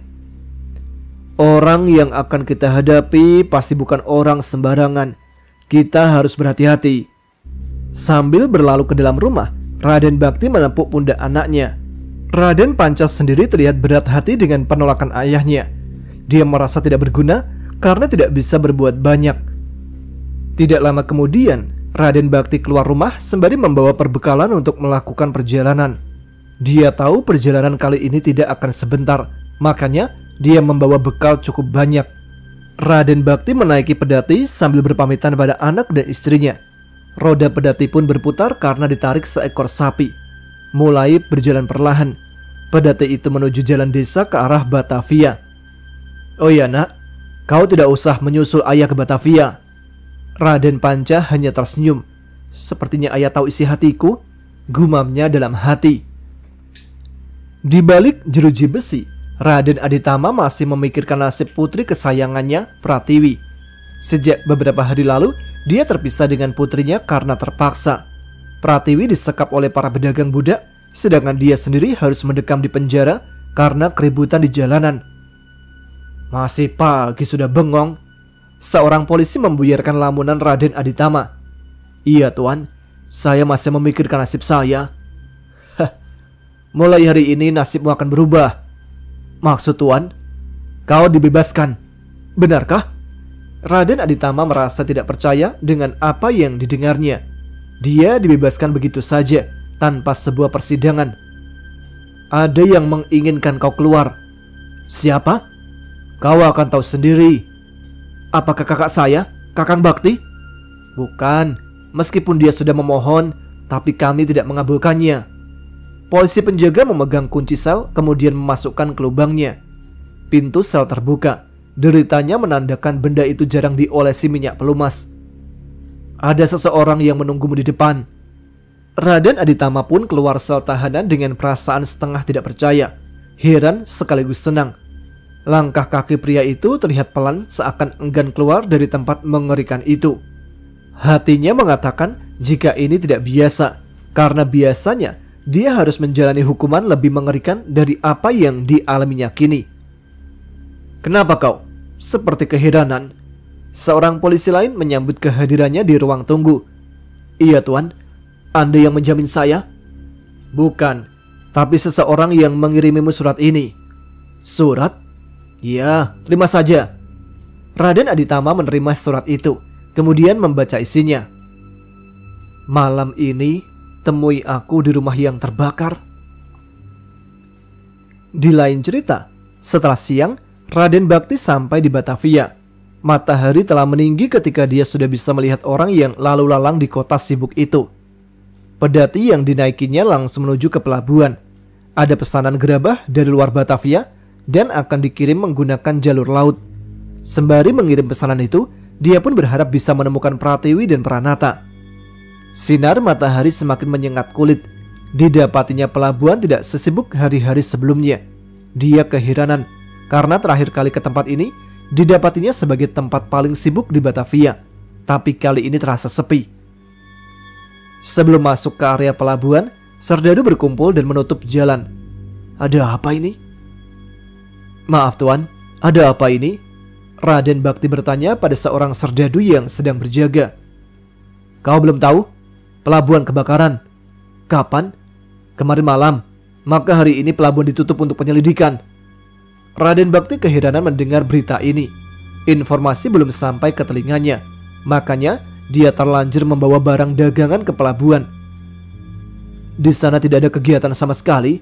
Orang yang akan kita hadapi pasti bukan orang sembarangan. Kita harus berhati-hati. Sambil berlalu ke dalam rumah, Raden Bakti menepuk pundak anaknya. Raden Panca sendiri terlihat berat hati dengan penolakan ayahnya. Dia merasa tidak berguna karena tidak bisa berbuat banyak. Tidak lama kemudian, Raden Bakti keluar rumah sembari membawa perbekalan untuk melakukan perjalanan. Dia tahu perjalanan kali ini tidak akan sebentar, makanya dia membawa bekal cukup banyak. Raden Bakti menaiki pedati sambil berpamitan pada anak dan istrinya. Roda pedati pun berputar karena ditarik seekor sapi. Mulai berjalan perlahan. Pedati itu menuju jalan desa ke arah Batavia. Oh ya nak, kau tidak usah menyusul ayah ke Batavia. Raden Panca hanya tersenyum. Sepertinya ayah tahu isi hatiku, gumamnya dalam hati. Di balik jeruji besi, Raden Aditama masih memikirkan nasib putri kesayangannya, Pratiwi. Sejak beberapa hari lalu, dia terpisah dengan putrinya karena terpaksa. Pratiwi disekap oleh para pedagang budak, sedangkan dia sendiri harus mendekam di penjara karena keributan di jalanan. Masih pagi sudah bengong. Seorang polisi membuyarkan lamunan Raden Aditama. Iya tuan, saya masih memikirkan nasib saya. Mulai hari ini nasibmu akan berubah. Maksud tuan, kau dibebaskan. Benarkah? Raden Aditama merasa tidak percaya dengan apa yang didengarnya. Dia dibebaskan begitu saja, tanpa sebuah persidangan. Ada yang menginginkan kau keluar. Siapa? Kau akan tahu sendiri. Apakah kakak saya, Kakang Bakti? Bukan, meskipun dia sudah memohon, tapi kami tidak mengabulkannya. Polisi penjaga memegang kunci sel, kemudian memasukkan ke lubangnya. Pintu sel terbuka. Deritanya menandakan benda itu jarang diolesi minyak pelumas. Ada seseorang yang menunggumu di depan. Raden Aditama pun keluar sel tahanan dengan perasaan setengah tidak percaya, heran sekaligus senang. Langkah kaki pria itu terlihat pelan, seakan enggan keluar dari tempat mengerikan itu. Hatinya mengatakan jika ini tidak biasa, karena biasanya dia harus menjalani hukuman lebih mengerikan dari apa yang dialaminya kini. Kenapa kau? Seperti keheranan. Seorang polisi lain menyambut kehadirannya di ruang tunggu. Iya tuan, Anda yang menjamin saya? Bukan, tapi seseorang yang mengirimimu surat ini. Surat? Ya, terima saja. Raden Aditama menerima surat itu, kemudian membaca isinya. Malam ini temui aku di rumah yang terbakar. Di lain cerita, setelah siang, Raden Bakti sampai di Batavia. Matahari telah meninggi ketika dia sudah bisa melihat orang yang lalu lalang di kota sibuk itu. Pedati yang dinaikinya langsung menuju ke pelabuhan. Ada pesanan gerabah dari luar Batavia dan akan dikirim menggunakan jalur laut. Sembari mengirim pesanan itu, dia pun berharap bisa menemukan Pratiwi dan Pranata. Sinar matahari semakin menyengat kulit. Didapatinya pelabuhan tidak sesibuk hari-hari sebelumnya. Dia keheranan karena terakhir kali ke tempat ini didapatinya sebagai tempat paling sibuk di Batavia, tapi kali ini terasa sepi. Sebelum masuk ke area pelabuhan, serdadu berkumpul dan menutup jalan. Ada apa ini? Maaf tuan, ada apa ini? Raden Bakti bertanya pada seorang serdadu yang sedang berjaga. Kau belum tahu? Pelabuhan kebakaran. Kapan? Kemarin malam. Maka hari ini pelabuhan ditutup untuk penyelidikan. Raden Bakti keheranan mendengar berita ini. Informasi belum sampai ke telinganya, makanya dia terlanjur membawa barang dagangan ke pelabuhan. Di sana tidak ada kegiatan sama sekali.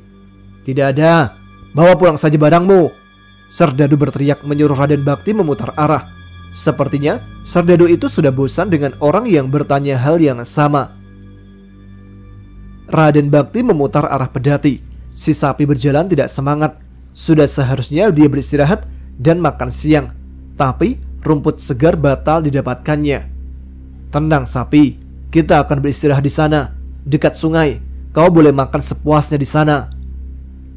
Tidak ada. Bawa pulang saja barangmu. Serdadu berteriak menyuruh Raden Bakti memutar arah. Sepertinya serdadu itu sudah bosan dengan orang yang bertanya hal yang sama. Raden Bakti memutar arah pedati. Si sapi berjalan tidak semangat. Sudah seharusnya dia beristirahat dan makan siang, tapi rumput segar batal didapatkannya. Tenang sapi, kita akan beristirahat di sana, dekat sungai. Kau boleh makan sepuasnya di sana.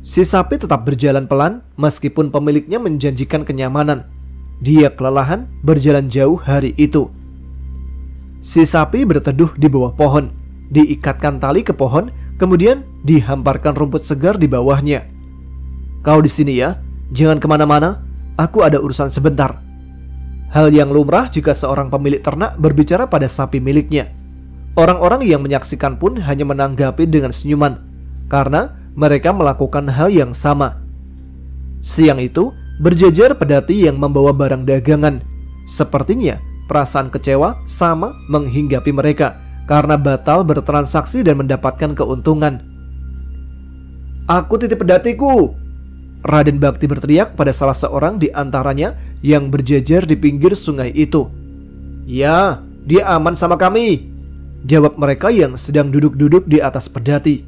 Si sapi tetap berjalan pelan meskipun pemiliknya menjanjikan kenyamanan. Dia kelelahan berjalan jauh hari itu. Si sapi berteduh di bawah pohon, diikatkan tali ke pohon, kemudian dihamparkan rumput segar di bawahnya. Kau di sini ya, jangan kemana-mana. Aku ada urusan sebentar. Hal yang lumrah jika seorang pemilik ternak berbicara pada sapi miliknya. Orang-orang yang menyaksikan pun hanya menanggapi dengan senyuman, karena mereka melakukan hal yang sama. Siang itu berjejer pedati yang membawa barang dagangan. Sepertinya perasaan kecewa sama menghinggapi mereka karena batal bertransaksi dan mendapatkan keuntungan. Aku titip pedatiku! Raden Bakti berteriak pada salah seorang di antaranya yang berjejer di pinggir sungai itu. Ya, dia aman sama kami, jawab mereka yang sedang duduk-duduk di atas pedati.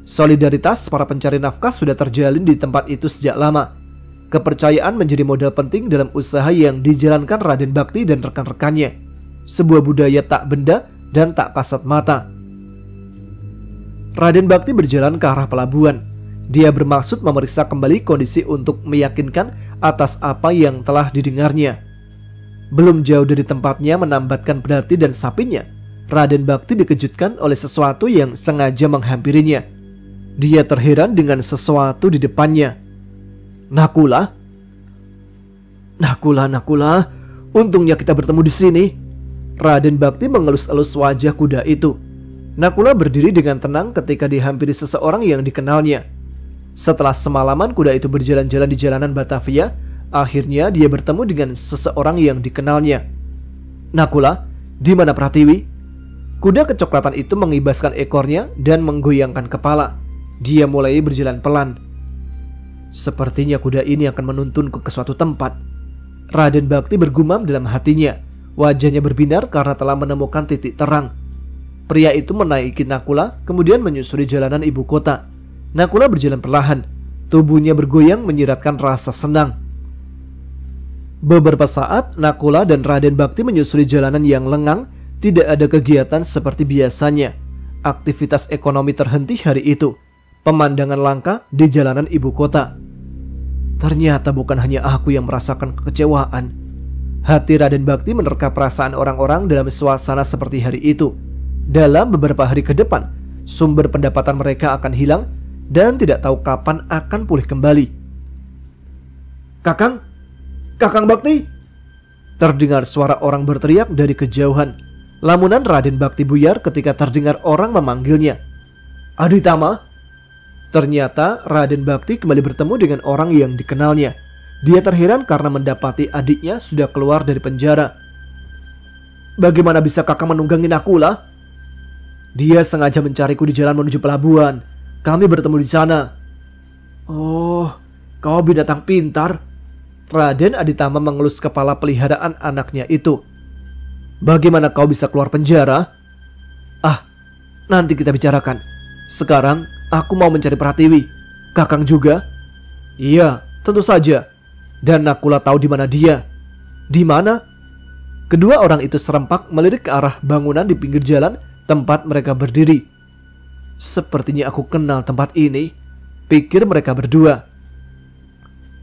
Solidaritas para pencari nafkah sudah terjalin di tempat itu sejak lama. Kepercayaan menjadi modal penting dalam usaha yang dijalankan Raden Bakti dan rekan-rekannya. Sebuah budaya tak benda dan tak kasat mata. Raden Bakti berjalan ke arah pelabuhan. Dia bermaksud memeriksa kembali kondisi untuk meyakinkan atas apa yang telah didengarnya. Belum jauh dari tempatnya menambatkan pedati dan sapinya, Raden Bakti dikejutkan oleh sesuatu yang sengaja menghampirinya. Dia terheran dengan sesuatu di depannya. Nakula? Nakula, untungnya kita bertemu di sini. Raden Bakti mengelus-elus wajah kuda itu. Nakula berdiri dengan tenang ketika dihampiri seseorang yang dikenalnya. Setelah semalaman kuda itu berjalan-jalan di jalanan Batavia, akhirnya dia bertemu dengan seseorang yang dikenalnya. Nakula, di mana Pratiwi? Kuda kecoklatan itu mengibaskan ekornya dan menggoyangkan kepala. Dia mulai berjalan pelan. Sepertinya kuda ini akan menuntunku ke suatu tempat. Raden Bakti bergumam dalam hatinya. Wajahnya berbinar karena telah menemukan titik terang. Pria itu menaiki Nakula, kemudian menyusuri jalanan ibu kota. Nakula berjalan perlahan. Tubuhnya bergoyang menyiratkan rasa senang. Beberapa saat, Nakula dan Raden Bakti menyusuri jalanan yang lengang. Tidak ada kegiatan seperti biasanya. Aktivitas ekonomi terhenti hari itu. Pemandangan langka di jalanan ibu kota. Ternyata bukan hanya aku yang merasakan kekecewaan. Hati Raden Bakti menerka perasaan orang-orang dalam suasana seperti hari itu. Dalam beberapa hari ke depan, sumber pendapatan mereka akan hilang dan tidak tahu kapan akan pulih kembali. Kakang! Kakang Bakti! Terdengar suara orang berteriak dari kejauhan. Lamunan Raden Bakti buyar ketika terdengar orang memanggilnya. Aditama? Ternyata Raden Bakti kembali bertemu dengan orang yang dikenalnya. Dia terheran karena mendapati adiknya sudah keluar dari penjara. Bagaimana bisa kakang menunggangi Nakula? Dia sengaja mencariku di jalan menuju pelabuhan. Kami bertemu di sana. Oh, kau binatang pintar. Raden Aditama mengelus kepala peliharaan anaknya itu. Bagaimana kau bisa keluar penjara? Ah, nanti kita bicarakan. Sekarang aku mau mencari Pratiwi. Kakang juga? Iya, tentu saja. Dan Nakula tahu di mana dia. Di mana? Kedua orang itu serempak melirik ke arah bangunan di pinggir jalan tempat mereka berdiri. Sepertinya aku kenal tempat ini, pikir mereka berdua.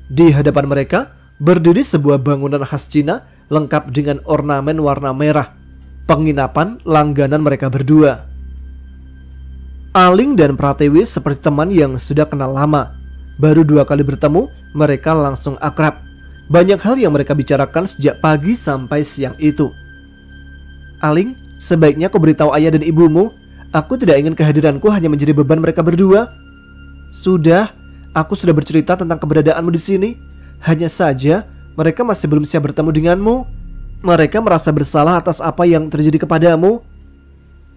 Di hadapan mereka berdiri sebuah bangunan khas Cina lengkap dengan ornamen warna merah. Penginapan langganan mereka berdua. Aling dan Pratiwi seperti teman yang sudah kenal lama. Baru 2 kali bertemu, mereka langsung akrab. Banyak hal yang mereka bicarakan sejak pagi sampai siang itu. Aling, sebaiknya kau beritahu ayah dan ibumu. Aku tidak ingin kehadiranku hanya menjadi beban mereka berdua. Sudah, aku sudah bercerita tentang keberadaanmu di sini. Hanya saja mereka masih belum siap bertemu denganmu. Mereka merasa bersalah atas apa yang terjadi kepadamu.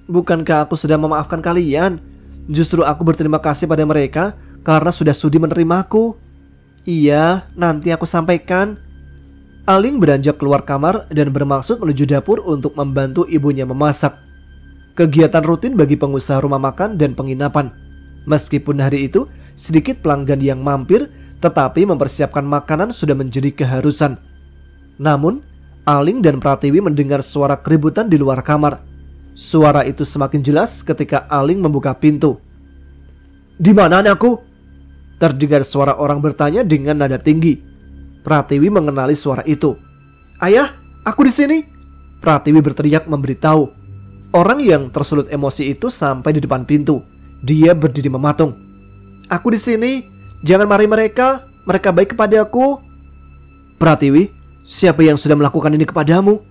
Bukankah aku sudah memaafkan kalian? Justru aku berterima kasih pada mereka karena sudah sudi menerimaku. Iya, nanti aku sampaikan. Aling beranjak keluar kamar dan bermaksud menuju dapur untuk membantu ibunya memasak. Kegiatan rutin bagi pengusaha rumah makan dan penginapan. Meskipun hari itu sedikit pelanggan yang mampir, tetapi mempersiapkan makanan sudah menjadi keharusan. Namun, Aling dan Pratiwi mendengar suara keributan di luar kamar. Suara itu semakin jelas ketika Aling membuka pintu. Di mana anakku? Terdengar suara orang bertanya dengan nada tinggi. Pratiwi mengenali suara itu. Ayah, aku di sini. Pratiwi berteriak memberitahu. Orang yang tersulut emosi itu sampai di depan pintu. Dia berdiri mematung. Aku di sini. Jangan marahi mereka. Mereka baik kepada aku. Pratiwi, siapa yang sudah melakukan ini kepadamu?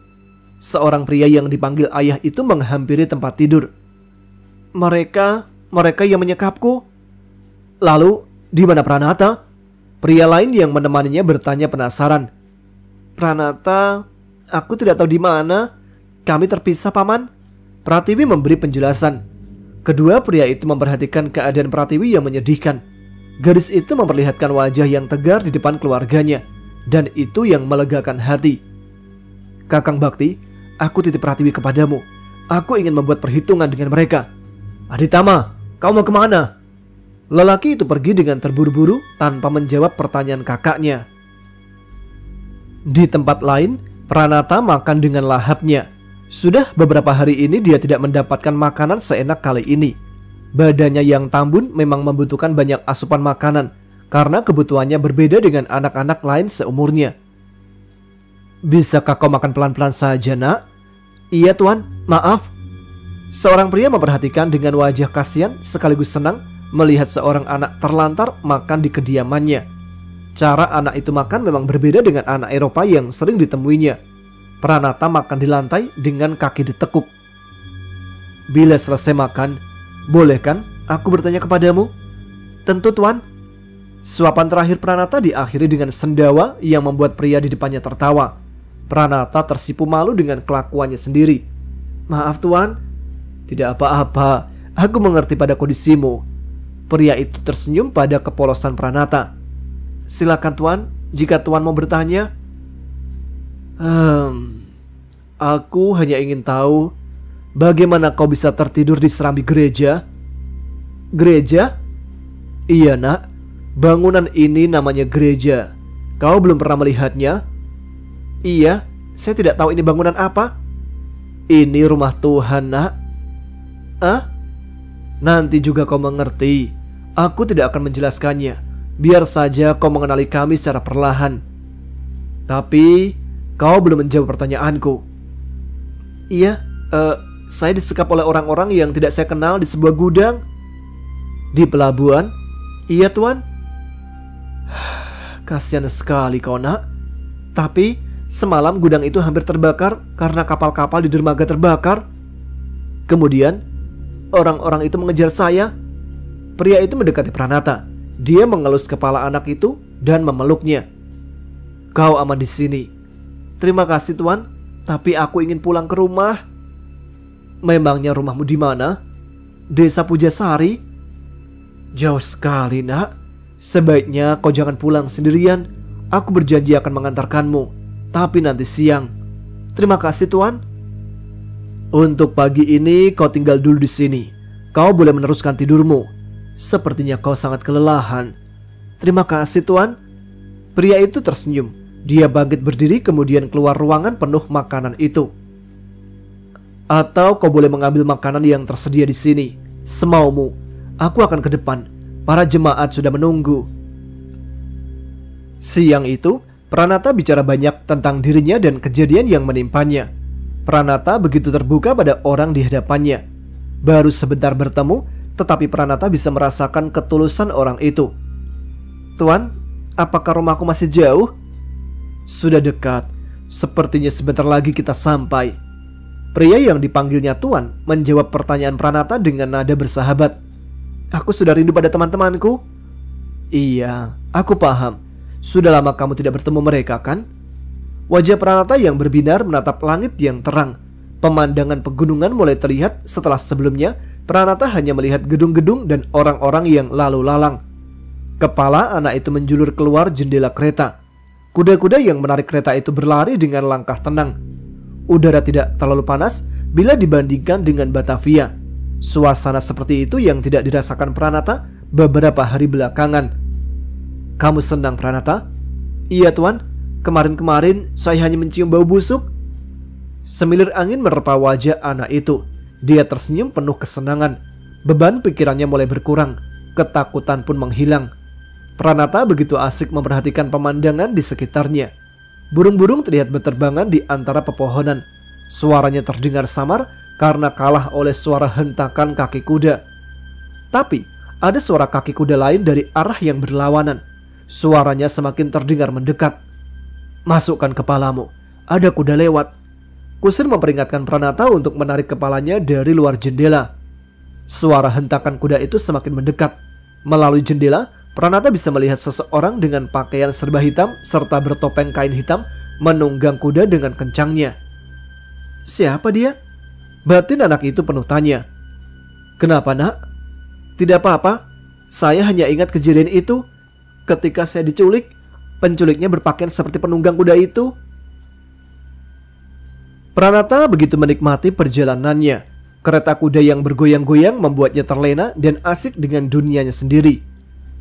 Seorang pria yang dipanggil ayah itu menghampiri tempat tidur. Mereka yang menyekapku. Lalu, di mana Pranata? Pria lain yang menemaninya bertanya penasaran. Pranata, aku tidak tahu di mana. Kami terpisah, Paman. Pratiwi memberi penjelasan. Kedua pria itu memperhatikan keadaan Pratiwi yang menyedihkan. Gadis itu memperlihatkan wajah yang tegar di depan keluarganya, dan itu yang melegakan hati. Kakang Bakti, aku titip Pratiwi kepadamu. Aku ingin membuat perhitungan dengan mereka. Aditama, kau mau kemana? Lelaki itu pergi dengan terburu-buru tanpa menjawab pertanyaan kakaknya. Di tempat lain, Pranata makan dengan lahapnya. Sudah beberapa hari ini dia tidak mendapatkan makanan seenak kali ini. Badannya yang tambun memang membutuhkan banyak asupan makanan karena kebutuhannya berbeda dengan anak-anak lain seumurnya. Bisakah kau makan pelan-pelan saja, nak? Iya, Tuan, maaf. Seorang pria memperhatikan dengan wajah kasihan sekaligus senang melihat seorang anak terlantar makan di kediamannya. Cara anak itu makan memang berbeda dengan anak Eropa yang sering ditemuinya. Pranata makan di lantai dengan kaki ditekuk. Bila selesai makan, boleh kan aku bertanya kepadamu? Tentu, Tuan. Suapan terakhir Pranata diakhiri dengan sendawa yang membuat pria di depannya tertawa. Pranata tersipu malu dengan kelakuannya sendiri. Maaf, Tuan. Tidak apa-apa, aku mengerti pada kondisimu. Pria itu tersenyum pada kepolosan Pranata. Silakan Tuan, jika Tuan mau bertanya. Aku hanya ingin tahu bagaimana kau bisa tertidur di serambi gereja? Gereja? Iya nak, bangunan ini namanya gereja. Kau belum pernah melihatnya? Iya, saya tidak tahu ini bangunan apa. Ini rumah Tuhan nak. Nanti juga kau mengerti. Aku tidak akan menjelaskannya. Biar saja kau mengenali kami secara perlahan. Tapi kau belum menjawab pertanyaanku. Iya, saya disekap oleh orang-orang yang tidak saya kenal di sebuah gudang. Di pelabuhan? Iya Tuan. Kasihan sekali kau nak. Tapi semalam gudang itu hampir terbakar karena kapal-kapal di dermaga terbakar. Kemudian orang-orang itu mengejar saya. Pria itu mendekati Pranata. Dia mengelus kepala anak itu dan memeluknya. Kau aman di sini. Terima kasih Tuan, tapi aku ingin pulang ke rumah. Memangnya rumahmu di mana? Desa Pujasari? Jauh sekali nak. Sebaiknya kau jangan pulang sendirian. Aku berjanji akan mengantarkanmu, tapi nanti siang. Terima kasih Tuan. Untuk pagi ini kau tinggal dulu di sini. Kau boleh meneruskan tidurmu. Sepertinya kau sangat kelelahan. Terima kasih Tuan. Pria itu tersenyum. Dia bangkit berdiri kemudian keluar ruangan penuh makanan itu. Atau kau boleh mengambil makanan yang tersedia di sini. Semaumu. Aku akan ke depan. Para jemaat sudah menunggu. Siang itu, Pranata bicara banyak tentang dirinya dan kejadian yang menimpanya. Pranata begitu terbuka pada orang di hadapannya. Baru sebentar bertemu, tetapi Pranata bisa merasakan ketulusan orang itu. Tuan, apakah rumahku masih jauh? Sudah dekat. Sepertinya sebentar lagi kita sampai. Pria yang dipanggilnya Tuan menjawab pertanyaan Pranata dengan nada bersahabat. Aku sudah rindu pada teman-temanku. Iya, aku paham. Sudah lama kamu tidak bertemu mereka kan? Wajah Pranata yang berbinar menatap langit yang terang. Pemandangan pegunungan mulai terlihat setelah sebelumnya Pranata hanya melihat gedung-gedung dan orang-orang yang lalu lalang. Kepala anak itu menjulur keluar jendela kereta. Kuda-kuda yang menarik kereta itu berlari dengan langkah tenang. Udara tidak terlalu panas bila dibandingkan dengan Batavia. Suasana seperti itu yang tidak dirasakan Pranata beberapa hari belakangan. Kamu senang Pranata? Iya Tuan, kemarin-kemarin saya hanya mencium bau busuk. Semilir angin menerpa wajah anak itu. Dia tersenyum penuh kesenangan. Beban pikirannya mulai berkurang. Ketakutan pun menghilang. Pranata begitu asik memperhatikan pemandangan di sekitarnya. Burung-burung terlihat berterbangan di antara pepohonan. Suaranya terdengar samar karena kalah oleh suara hentakan kaki kuda. Tapi ada suara kaki kuda lain dari arah yang berlawanan. Suaranya semakin terdengar mendekat. Masukkan kepalamu, ada kuda lewat. Kusir memperingatkan Pranata untuk menarik kepalanya dari luar jendela. Suara hentakan kuda itu semakin mendekat. Melalui jendela, Pranata bisa melihat seseorang dengan pakaian serba hitam serta bertopeng kain hitam menunggang kuda dengan kencangnya. Siapa dia? Batin anak itu penuh tanya. Kenapa nak? Tidak apa-apa. Saya hanya ingat kejadian itu. Ketika saya diculik, penculiknya berpakaian seperti penunggang kuda itu. Pranata begitu menikmati perjalanannya. Kereta kuda yang bergoyang-goyang membuatnya terlena dan asik dengan dunianya sendiri.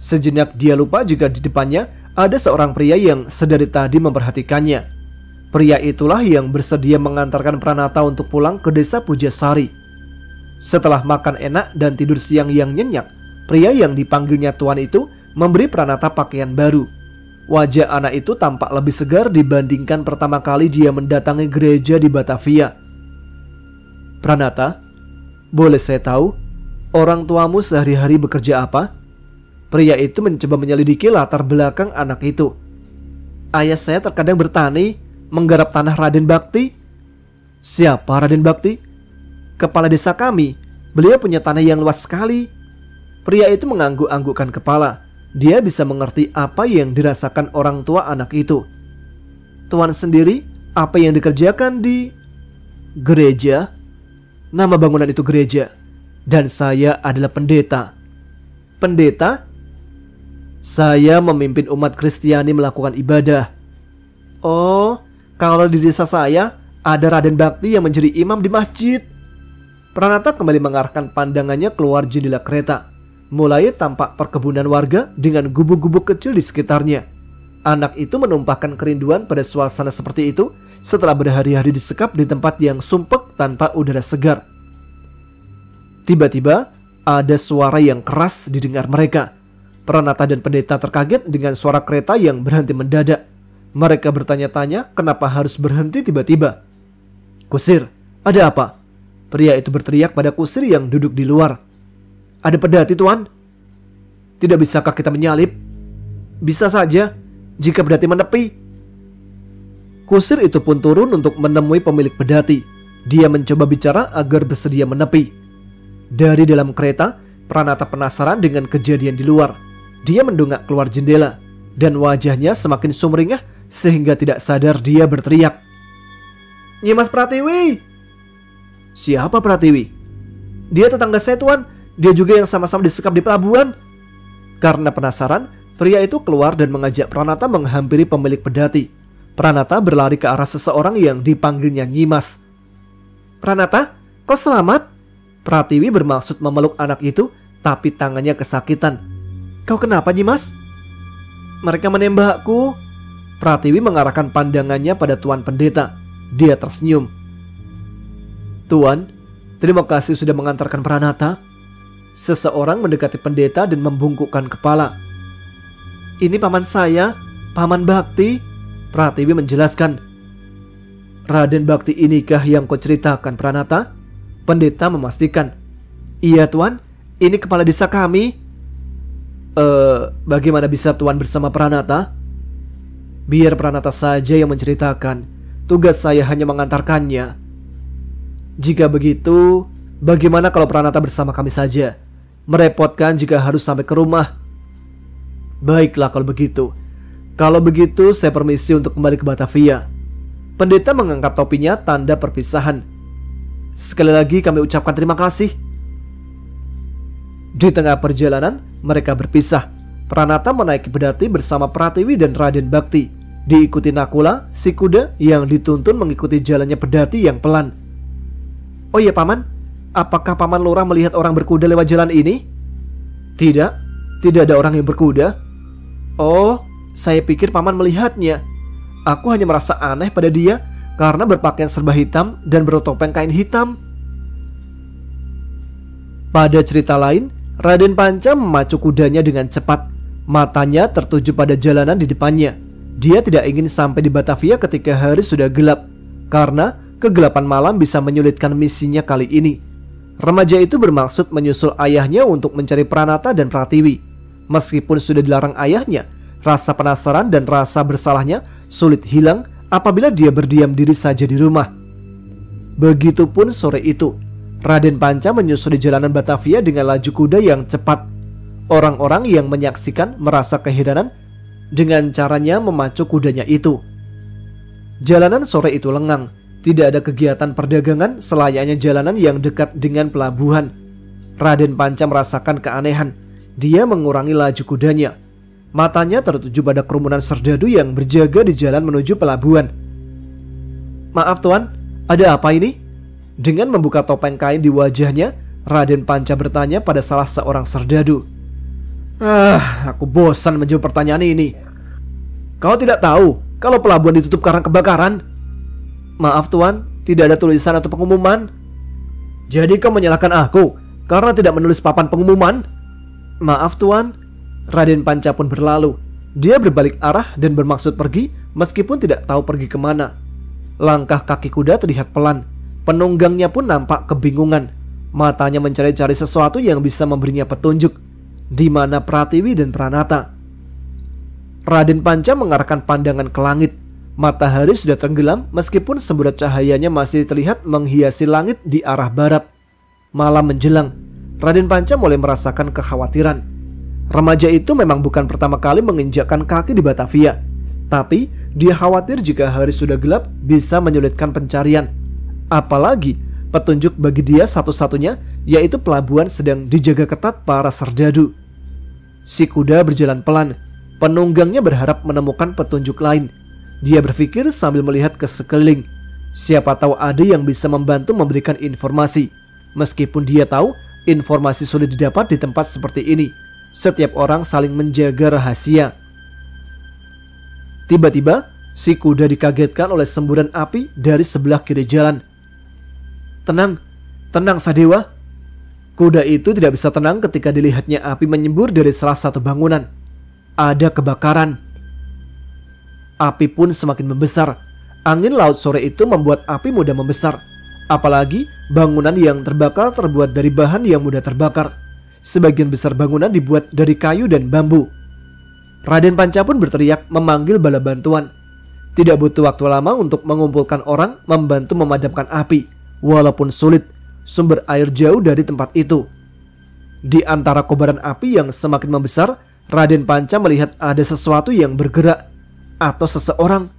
Sejenak dia lupa jika di depannya ada seorang pria yang sedari tadi memperhatikannya. Pria itulah yang bersedia mengantarkan Pranata untuk pulang ke desa Pujasari. Setelah makan enak dan tidur siang yang nyenyak, pria yang dipanggilnya Tuan itu memberi Pranata pakaian baru. Wajah anak itu tampak lebih segar dibandingkan pertama kali dia mendatangi gereja di Batavia. Pranata, boleh saya tahu orang tuamu sehari-hari bekerja apa? Pria itu mencoba menyelidiki latar belakang anak itu. Ayah saya terkadang bertani, menggarap tanah Raden Bakti. Siapa Raden Bakti? Kepala desa kami. Beliau punya tanah yang luas sekali. Pria itu mengangguk-anggukkan kepala. Dia bisa mengerti apa yang dirasakan orang tua anak itu. Tuan sendiri, apa yang dikerjakan di gereja? Nama bangunan itu gereja. Dan saya adalah pendeta. Pendeta? Saya memimpin umat Kristiani melakukan ibadah. Oh, kalau di desa saya ada Raden Bakti yang menjadi imam di masjid. Pranata kembali mengarahkan pandangannya keluar jendela kereta. Mulai tampak perkebunan warga dengan gubuk-gubuk kecil di sekitarnya. Anak itu menumpahkan kerinduan pada suasana seperti itu setelah berhari-hari disekap di tempat yang sumpek tanpa udara segar. Tiba-tiba ada suara yang keras didengar mereka. Pranata dan pendeta terkaget dengan suara kereta yang berhenti mendadak. Mereka bertanya-tanya kenapa harus berhenti tiba-tiba. "Kusir, ada apa?" Pria itu berteriak pada kusir yang duduk di luar. "Ada pedati, Tuan." "Tidak bisakah kita menyalip?" "Bisa saja, jika pedati menepi." Kusir itu pun turun untuk menemui pemilik pedati. Dia mencoba bicara agar bersedia menepi. Dari dalam kereta, Pranata penasaran dengan kejadian di luar. Dia mendongak keluar jendela, dan wajahnya semakin sumringah sehingga tidak sadar dia berteriak, "Nyi Mas Pratiwi!" "Siapa Pratiwi?" "Dia tetangga saya, Tuan. Dia juga yang sama-sama disekap di pelabuhan." Karena penasaran, pria itu keluar dan mengajak Pranata menghampiri pemilik pedati. Pranata berlari ke arah seseorang yang dipanggilnya Nyimas. "Pranata, kau selamat?" Pratiwi bermaksud memeluk anak itu, tapi tangannya kesakitan. "Kau kenapa, Nyimas?" "Mereka menembakku." Pratiwi mengarahkan pandangannya pada Tuan Pendeta. Dia tersenyum. "Tuan, terima kasih sudah mengantarkan Pranata." Seseorang mendekati pendeta dan membungkukkan kepala. "Ini paman saya, Paman Bakti," Pratiwi menjelaskan. "Raden Bakti inikah yang kau ceritakan, Pranata?" Pendeta memastikan. "Iya, Tuan, ini kepala desa kami." Bagaimana bisa Tuan bersama Pranata?" "Biar Pranata saja yang menceritakan. Tugas saya hanya mengantarkannya." "Jika begitu, bagaimana kalau Pranata bersama kami saja? Merepotkan jika harus sampai ke rumah." "Baiklah kalau begitu. Kalau begitu saya permisi untuk kembali ke Batavia." Pendeta mengangkat topinya tanda perpisahan. "Sekali lagi kami ucapkan terima kasih." Di tengah perjalanan mereka berpisah. Pranata menaiki pedati bersama Pratiwi dan Raden Bakti. Diikuti Nakula, si kuda yang dituntun mengikuti jalannya pedati yang pelan. "Oh iya, Paman, apakah Paman Lurah melihat orang berkuda lewat jalan ini?" "Tidak, tidak ada orang yang berkuda." "Oh, saya pikir Paman melihatnya. Aku hanya merasa aneh pada dia karena berpakaian serba hitam dan bertopeng kain hitam." Pada cerita lain, Raden Panca memacu kudanya dengan cepat. Matanya tertuju pada jalanan di depannya. Dia tidak ingin sampai di Batavia ketika hari sudah gelap, karena kegelapan malam bisa menyulitkan misinya kali ini. Remaja itu bermaksud menyusul ayahnya untuk mencari Pranata dan Pratiwi. Meskipun sudah dilarang ayahnya, rasa penasaran dan rasa bersalahnya sulit hilang apabila dia berdiam diri saja di rumah. Begitupun sore itu, Raden Panca menyusuri jalanan Batavia dengan laju kuda yang cepat. Orang-orang yang menyaksikan merasa keheranan dengan caranya memacu kudanya itu. Jalanan sore itu lengang. Tidak ada kegiatan perdagangan selayaknya jalanan yang dekat dengan pelabuhan. Raden Panca merasakan keanehan. Dia mengurangi laju kudanya. Matanya tertuju pada kerumunan serdadu yang berjaga di jalan menuju pelabuhan. "Maaf, Tuan, ada apa ini?" Dengan membuka topeng kain di wajahnya, Raden Panca bertanya pada salah seorang serdadu. Aku bosan menjawab pertanyaan ini. Kau tidak tahu kalau pelabuhan ditutup karena kebakaran?" "Maaf, Tuan, tidak ada tulisan atau pengumuman." "Jadi kau menyalahkan aku karena tidak menulis papan pengumuman?" "Maaf, Tuan." Raden Panca pun berlalu. Dia berbalik arah dan bermaksud pergi meskipun tidak tahu pergi kemana. Langkah kaki kuda terlihat pelan. Penunggangnya pun nampak kebingungan. Matanya mencari-cari sesuatu yang bisa memberinya petunjuk. Di mana Pratiwi dan Pranata? Raden Panca mengarahkan pandangan ke langit. Matahari sudah tenggelam meskipun semburat cahayanya masih terlihat menghiasi langit di arah barat. Malam menjelang. Raden Panca mulai merasakan kekhawatiran. Remaja itu memang bukan pertama kali menginjakkan kaki di Batavia. Tapi dia khawatir jika hari sudah gelap bisa menyulitkan pencarian. Apalagi petunjuk bagi dia satu-satunya yaitu pelabuhan sedang dijaga ketat para serdadu. Si kuda berjalan pelan. Penunggangnya berharap menemukan petunjuk lain. Dia berpikir sambil melihat ke sekeliling. Siapa tahu ada yang bisa membantu memberikan informasi. Meskipun dia tahu informasi sulit didapat di tempat seperti ini. Setiap orang saling menjaga rahasia. Tiba-tiba, si kuda dikagetkan oleh semburan api dari sebelah kiri jalan. Tenang, tenang Sadewa. Kuda itu tidak bisa tenang ketika dilihatnya api menyembur dari salah satu bangunan. Ada kebakaran. Api pun semakin membesar. Angin laut sore itu membuat api mudah membesar. Apalagi bangunan yang terbakar terbuat dari bahan yang mudah terbakar. Sebagian besar bangunan dibuat dari kayu dan bambu. Raden Panca pun berteriak memanggil bala bantuan. Tidak butuh waktu lama untuk mengumpulkan orang membantu memadamkan api. Walaupun sulit, sumber air jauh dari tempat itu. Di antara kobaran api yang semakin membesar, Raden Panca melihat ada sesuatu yang bergerak. Atau seseorang.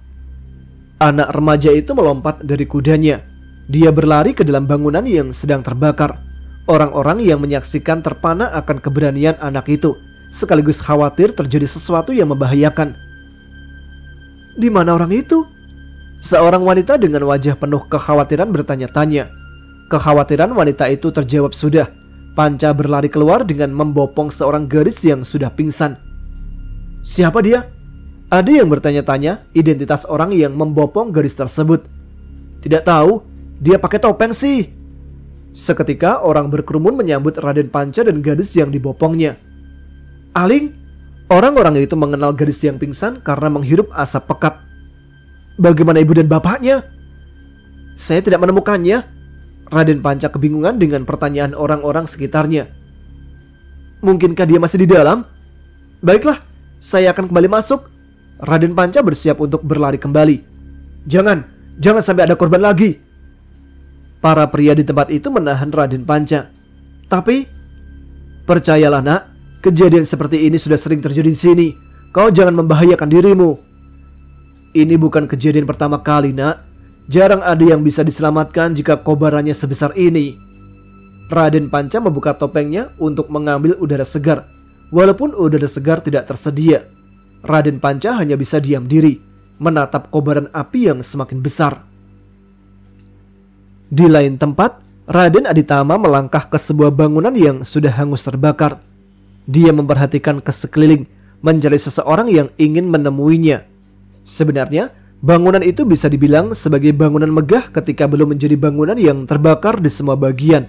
Anak remaja itu melompat dari kudanya. Dia berlari ke dalam bangunan yang sedang terbakar. Orang-orang yang menyaksikan terpana akan keberanian anak itu, sekaligus khawatir terjadi sesuatu yang membahayakan. Di mana orang itu? Seorang wanita dengan wajah penuh kekhawatiran bertanya-tanya. Kekhawatiran wanita itu terjawab sudah. Panca berlari keluar dengan membopong seorang gadis yang sudah pingsan. Siapa dia? Ada yang bertanya-tanya identitas orang yang membopong gadis tersebut. Tidak tahu, dia pakai topeng sih. Seketika orang berkerumun menyambut Raden Panca dan gadis yang dibopongnya. Aling, orang-orang itu mengenal gadis yang pingsan karena menghirup asap pekat. Bagaimana ibu dan bapaknya? Saya tidak menemukannya. Raden Panca kebingungan dengan pertanyaan orang-orang sekitarnya. Mungkinkah dia masih di dalam? Baiklah, saya akan kembali masuk. Raden Panca bersiap untuk berlari kembali. Jangan sampai ada korban lagi. Para pria di tempat itu menahan Raden Panca. Tapi, percayalah nak, kejadian seperti ini sudah sering terjadi di sini. Kau jangan membahayakan dirimu. Ini bukan kejadian pertama kali nak. Jarang ada yang bisa diselamatkan jika kobarannya sebesar ini. Raden Panca membuka topengnya untuk mengambil udara segar. Walaupun udara segar tidak tersedia, Raden Panca hanya bisa diam diri, menatap kobaran api yang semakin besar. Di lain tempat, Raden Aditama melangkah ke sebuah bangunan yang sudah hangus terbakar. Dia memperhatikan ke sekeliling, mencari seseorang yang ingin menemuinya. Sebenarnya, bangunan itu bisa dibilang sebagai bangunan megah ketika belum menjadi bangunan yang terbakar di semua bagian.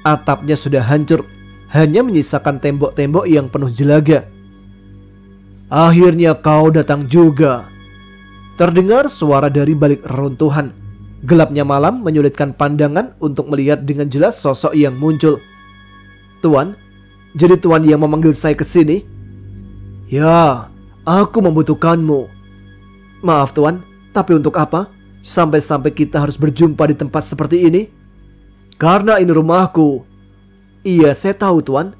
Atapnya sudah hancur, hanya menyisakan tembok-tembok yang penuh jelaga. Akhirnya kau datang juga. Terdengar suara dari balik reruntuhan. Gelapnya malam menyulitkan pandangan untuk melihat dengan jelas sosok yang muncul. Tuan, jadi tuan yang memanggil saya ke sini? Ya, aku membutuhkanmu. Maaf tuan, tapi untuk apa? Sampai-sampai kita harus berjumpa di tempat seperti ini? Karena ini rumahku. Iya, saya tahu tuan.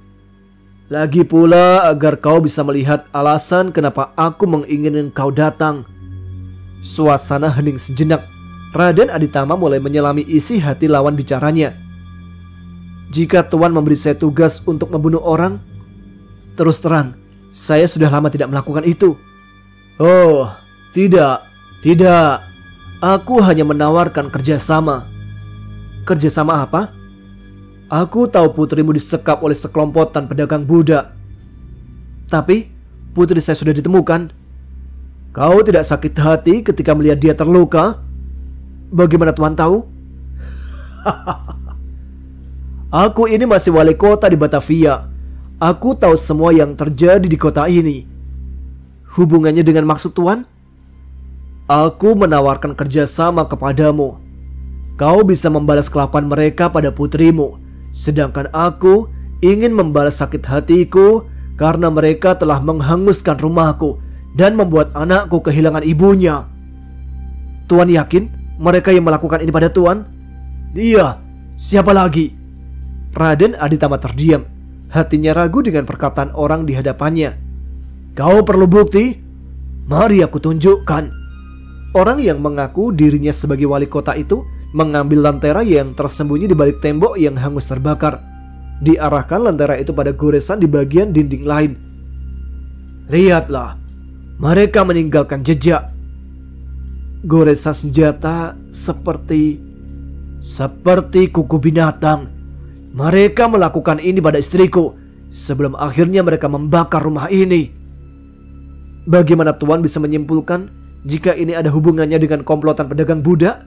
Lagi pula agar kau bisa melihat alasan kenapa aku menginginkan kau datang. Suasana hening sejenak. Raden Aditama mulai menyelami isi hati lawan bicaranya. Jika tuan memberi saya tugas untuk membunuh orang, terus terang, saya sudah lama tidak melakukan itu. Oh, tidak. Aku hanya menawarkan kerjasama. Kerjasama apa? Aku tahu putrimu disekap oleh sekelompokan pedagang budak. Tapi, putri saya sudah ditemukan. Kau tidak sakit hati ketika melihat dia terluka? Bagaimana tuan tahu? Aku ini masih wali kota di Batavia. Aku tahu semua yang terjadi di kota ini. Hubungannya dengan maksud tuan? Aku menawarkan kerjasama kepadamu. Kau bisa membalas kelakuan mereka pada putrimu, sedangkan aku ingin membalas sakit hatiku karena mereka telah menghanguskan rumahku dan membuat anakku kehilangan ibunya. Tuan yakin mereka yang melakukan ini pada tuan? Iya, siapa lagi? Raden Aditama terdiam. Hatinya ragu dengan perkataan orang di hadapannya. Kau perlu bukti? Mari aku tunjukkan. Orang yang mengaku dirinya sebagai wali kota itu mengambil lentera yang tersembunyi di balik tembok yang hangus terbakar. Diarahkan lentera itu pada goresan di bagian dinding lain. Lihatlah, mereka meninggalkan jejak. Goresan senjata seperti kuku binatang. Mereka melakukan ini pada istriku sebelum akhirnya mereka membakar rumah ini. Bagaimana Tuan bisa menyimpulkan jika ini ada hubungannya dengan komplotan pedagang budak?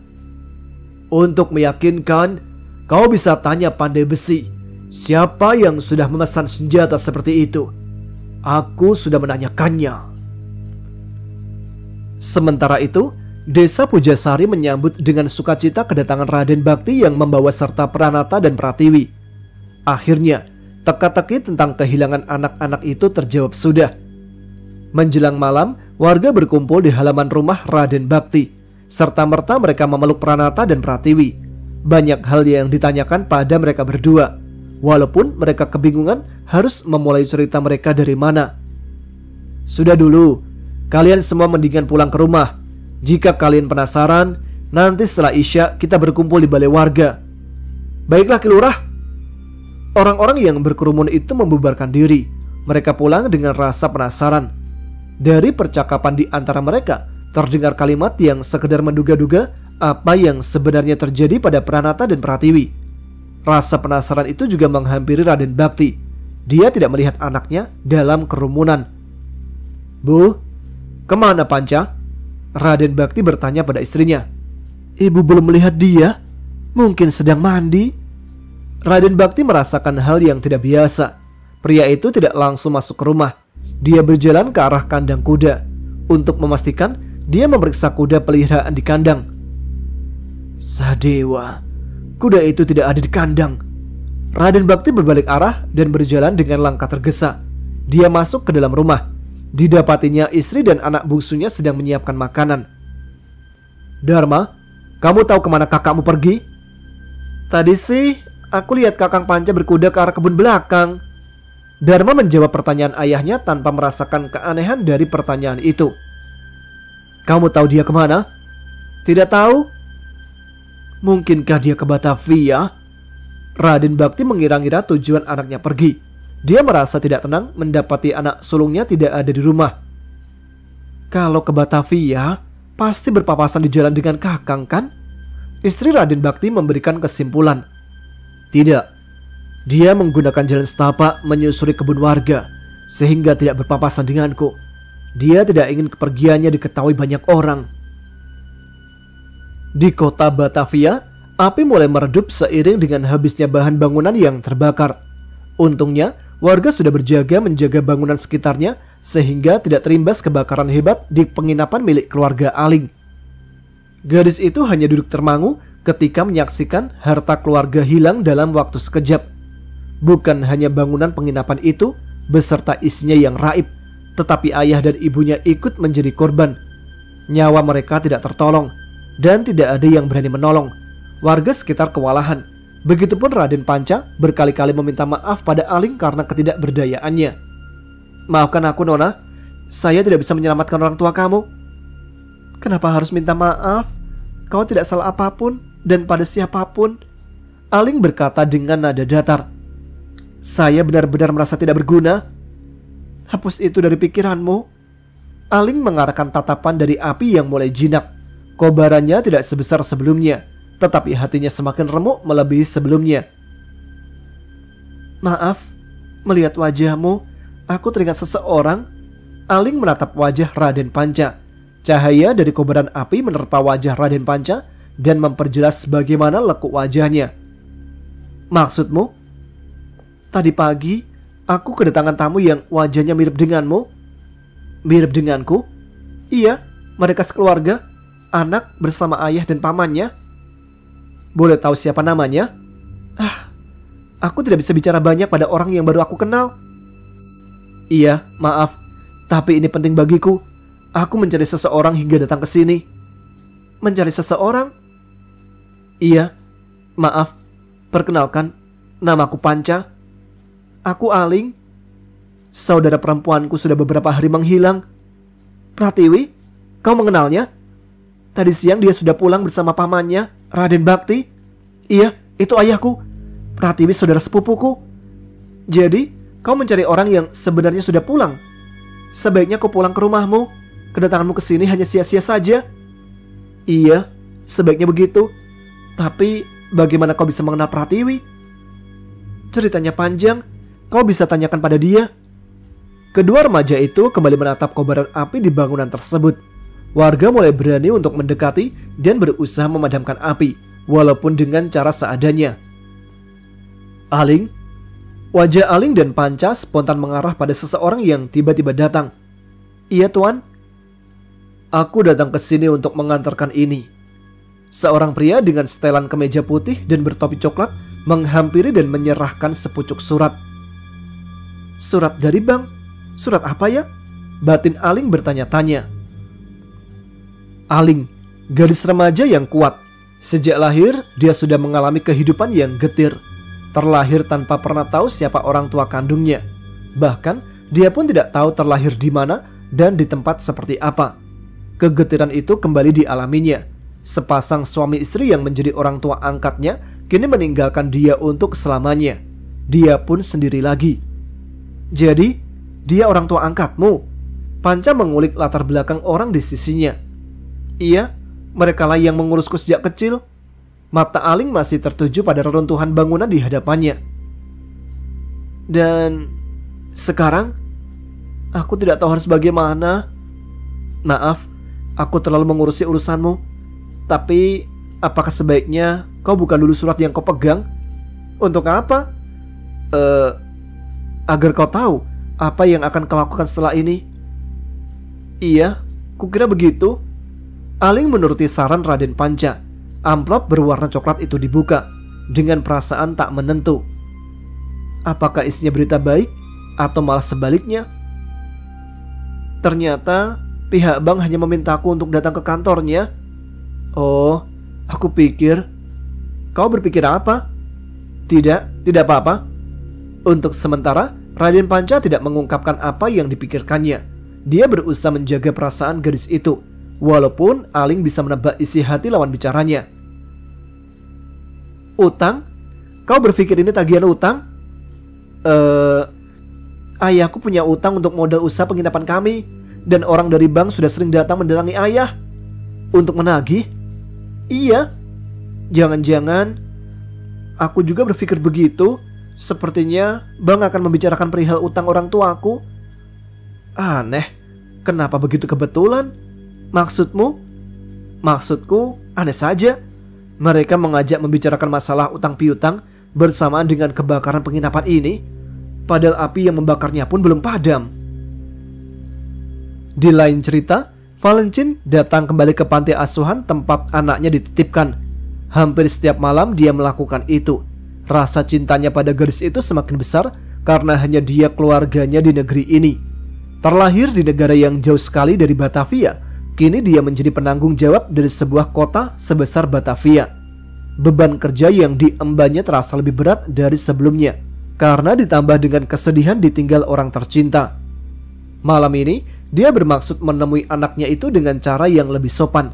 Untuk meyakinkan, kau bisa tanya pandai besi, siapa yang sudah memesan senjata seperti itu. Aku sudah menanyakannya. Sementara itu, Desa Pujasari menyambut dengan sukacita kedatangan Raden Bakti yang membawa serta Pranata dan Pratiwi. Akhirnya, teka-teki tentang kehilangan anak-anak itu terjawab sudah. Menjelang malam, warga berkumpul di halaman rumah Raden Bakti. Serta-merta mereka memeluk Pranata dan Pratiwi. Banyak hal yang ditanyakan pada mereka berdua. Walaupun mereka kebingungan harus memulai cerita mereka dari mana. Sudah dulu, kalian semua mendingan pulang ke rumah. Jika kalian penasaran, nanti setelah Isya kita berkumpul di balai warga. Baiklah Ki Lurah. Orang-orang yang berkerumun itu membubarkan diri. Mereka pulang dengan rasa penasaran. Dari percakapan di antara mereka, terdengar kalimat yang sekedar menduga-duga apa yang sebenarnya terjadi pada Pranata dan Pratiwi. Rasa penasaran itu juga menghampiri Raden Bakti. Dia tidak melihat anaknya dalam kerumunan. Bu, kemana Panca? Raden Bakti bertanya pada istrinya. Ibu belum melihat dia. Mungkin sedang mandi. Raden Bakti merasakan hal yang tidak biasa. Pria itu tidak langsung masuk ke rumah. Dia berjalan ke arah kandang kuda. Untuk memastikan, dia memeriksa kuda peliharaan di kandang. Sadewa, kuda itu tidak ada di kandang. Raden Bakti berbalik arah dan berjalan dengan langkah tergesa. Dia masuk ke dalam rumah. Didapatinya istri dan anak bungsunya sedang menyiapkan makanan. Dharma, kamu tahu kemana kakakmu pergi? Tadi sih aku lihat Kakang Panca berkuda ke arah kebun belakang. Dharma menjawab pertanyaan ayahnya tanpa merasakan keanehan dari pertanyaan itu. Kamu tahu dia kemana? Tidak tahu. Mungkinkah dia ke Batavia? Raden Bakti mengira-ngira tujuan anaknya pergi. Dia merasa tidak tenang mendapati anak sulungnya tidak ada di rumah. Kalau ke Batavia, pasti berpapasan di jalan dengan Kakang kan? Istri Raden Bakti memberikan kesimpulan. Tidak, dia menggunakan jalan setapak menyusuri kebun warga, sehingga tidak berpapasan denganku. Dia tidak ingin kepergiannya diketahui banyak orang. Di kota Batavia, api mulai meredup seiring dengan habisnya bahan bangunan yang terbakar. Untungnya, warga sudah berjaga menjaga bangunan sekitarnya sehingga tidak terimbas kebakaran hebat di penginapan milik keluarga Aling. Gadis itu hanya duduk termangu ketika menyaksikan harta keluarga hilang dalam waktu sekejap. Bukan hanya bangunan penginapan itu beserta isinya yang raib, tetapi ayah dan ibunya ikut menjadi korban. Nyawa mereka tidak tertolong dan tidak ada yang berani menolong. Warga sekitar kewalahan. Begitupun Raden Panca berkali-kali meminta maaf pada Aling karena ketidakberdayaannya. Maafkan aku Nona, saya tidak bisa menyelamatkan orang tua kamu. Kenapa harus minta maaf? Kau tidak salah apapun dan pada siapapun. Aling berkata dengan nada datar. Saya benar-benar merasa tidak berguna. Hapus itu dari pikiranmu. Aling mengarahkan tatapan dari api yang mulai jinak. Kobarannya tidak sebesar sebelumnya, tetapi hatinya semakin remuk melebihi sebelumnya. Maaf, melihat wajahmu, aku teringat seseorang. Aling menatap wajah Raden Panca. Cahaya dari kobaran api menerpa wajah Raden Panca dan memperjelas bagaimana lekuk wajahnya. Maksudmu? Tadi pagi, aku kedatangan tamu yang wajahnya mirip denganmu. Mirip denganku? Iya, mereka sekeluarga, anak bersama ayah dan pamannya. Boleh tahu siapa namanya? Aku tidak bisa bicara banyak pada orang yang baru aku kenal. Iya, maaf, tapi ini penting bagiku. Aku mencari seseorang hingga datang ke sini. Mencari seseorang? Iya, maaf. Perkenalkan, namaku Panca. Aku Aling. Saudara perempuanku sudah beberapa hari menghilang. Pratiwi, kau mengenalnya? Tadi siang dia sudah pulang bersama pamannya, Raden Bakti. Iya, itu ayahku. Pratiwi saudara sepupuku. Jadi, kau mencari orang yang sebenarnya sudah pulang? sebaiknya kau pulang ke rumahmu. Kedatanganmu ke sini hanya sia-sia saja. Iya, sebaiknya begitu. Tapi bagaimana kau bisa mengenal Pratiwi? Ceritanya panjang, kau bisa tanyakan pada dia. Kedua remaja itu kembali menatap kobaran api di bangunan tersebut. Warga mulai berani untuk mendekati dan berusaha memadamkan api, walaupun dengan cara seadanya. Aling? Wajah Aling dan Panca spontan mengarah pada seseorang yang tiba-tiba datang. Iya tuan. Aku datang ke sini untuk mengantarkan ini. Seorang pria dengan setelan kemeja putih dan bertopi coklat menghampiri dan menyerahkan sepucuk surat. Surat dari bank? Surat apa ya? Batin Aling bertanya-tanya. Aling, gadis remaja yang kuat. Sejak lahir, dia sudah mengalami kehidupan yang getir. Terlahir tanpa pernah tahu siapa orang tua kandungnya. Bahkan, dia pun tidak tahu terlahir di mana dan di tempat seperti apa. Kegetiran itu kembali dialaminya. Sepasang suami istri yang menjadi orang tua angkatnya kini meninggalkan dia untuk selamanya. Dia pun sendiri lagi. Jadi, dia orang tua angkatmu? Panca mengulik latar belakang orang di sisinya. Iya, merekalah yang mengurusku sejak kecil. Mata Aling masih tertuju pada reruntuhan bangunan di hadapannya. Dan sekarang, aku tidak tahu harus bagaimana. Maaf, aku terlalu mengurusi urusanmu. Tapi, apakah sebaiknya kau buka dulu surat yang kau pegang? Untuk apa? Agar kau tahu apa yang akan kau lakukan setelah ini. Iya, kukira begitu. Aling menuruti saran Raden Panca. Amplop berwarna coklat itu dibuka dengan perasaan tak menentu. Apakah isinya berita baik atau malah sebaliknya? Ternyata pihak bank hanya memintaku untuk datang ke kantornya. Oh, aku pikir. Kau berpikir apa? Tidak apa-apa. Untuk sementara, Raden Panca tidak mengungkapkan apa yang dipikirkannya. Dia berusaha menjaga perasaan gadis itu, walaupun Aling bisa menebak isi hati lawan bicaranya. Utang? Kau berpikir ini tagihan utang? Ayahku punya utang untuk modal usaha penginapan kami, dan orang dari bank sudah sering datang mendatangi ayah untuk menagih. Iya, jangan-jangan aku juga berpikir begitu. Sepertinya bank akan membicarakan perihal utang orang tuaku. Aneh, kenapa begitu kebetulan? Maksudmu? Maksudku aneh saja. Mereka mengajak membicarakan masalah utang piutang bersamaan dengan kebakaran penginapan ini, padahal api yang membakarnya pun belum padam. Di lain cerita, Valentine datang kembali ke panti asuhan tempat anaknya dititipkan. Hampir setiap malam dia melakukan itu. Rasa cintanya pada gadis itu semakin besar karena hanya dia keluarganya di negeri ini. Terlahir di negara yang jauh sekali dari Batavia, kini dia menjadi penanggung jawab dari sebuah kota sebesar Batavia. Beban kerja yang diembannya terasa lebih berat dari sebelumnya, karena ditambah dengan kesedihan ditinggal orang tercinta. Malam ini, dia bermaksud menemui anaknya itu dengan cara yang lebih sopan.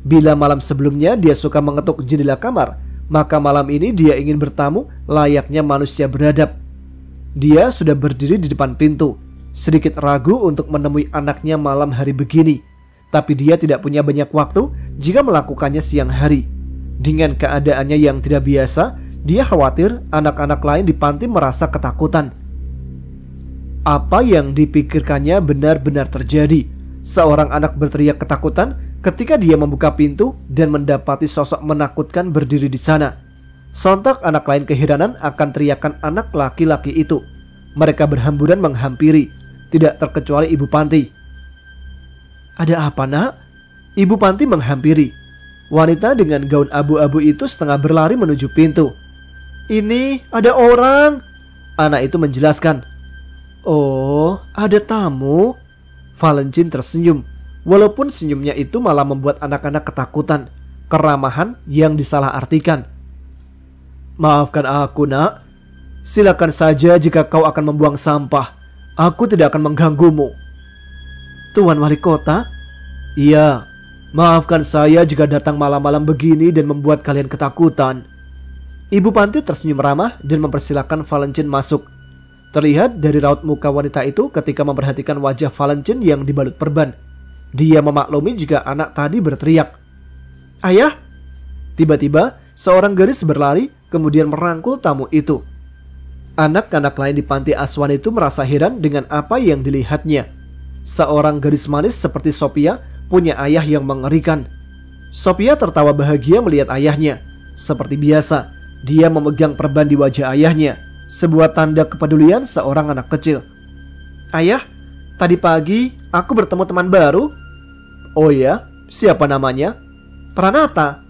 Bila malam sebelumnya dia suka mengetuk jendela kamar, maka malam ini dia ingin bertamu layaknya manusia beradab. Dia sudah berdiri di depan pintu, sedikit ragu untuk menemui anaknya malam hari begini. Tapi dia tidak punya banyak waktu jika melakukannya siang hari. Dengan keadaannya yang tidak biasa, dia khawatir anak-anak lain di panti merasa ketakutan. Apa yang dipikirkannya benar-benar terjadi. Seorang anak berteriak ketakutan ketika dia membuka pintu dan mendapati sosok menakutkan berdiri di sana. Sontak anak lain keheranan akan teriakan anak laki-laki itu. Mereka berhamburan menghampiri, tidak terkecuali ibu panti. Ada apa, nak? Ibu panti menghampiri. Wanita dengan gaun abu-abu itu setengah berlari menuju pintu. Ini ada orang, anak itu menjelaskan. Oh, ada tamu. Valentine tersenyum, walaupun senyumnya itu malah membuat anak-anak ketakutan. Keramahan yang disalahartikan. Maafkan aku, nak. Silakan saja jika kau akan membuang sampah. Aku tidak akan mengganggumu. Tuan Wali Kota? Iya, maafkan saya jika datang malam-malam begini dan membuat kalian ketakutan. Ibu panti tersenyum ramah dan mempersilahkan Valentine masuk. Terlihat dari raut muka wanita itu ketika memperhatikan wajah Valentine yang dibalut perban. Dia memaklumi jika anak tadi berteriak, "Ayah!" Tiba-tiba, seorang gadis berlari kemudian merangkul tamu itu. Anak-anak lain di panti asuhan itu merasa heran dengan apa yang dilihatnya. Seorang gadis manis seperti Sophia punya ayah yang mengerikan. Sophia tertawa bahagia melihat ayahnya. Seperti biasa, dia memegang perban di wajah ayahnya, sebuah tanda kepedulian seorang anak kecil. "Ayah, tadi pagi aku bertemu teman baru." "Oh ya, siapa namanya?" "Pranata."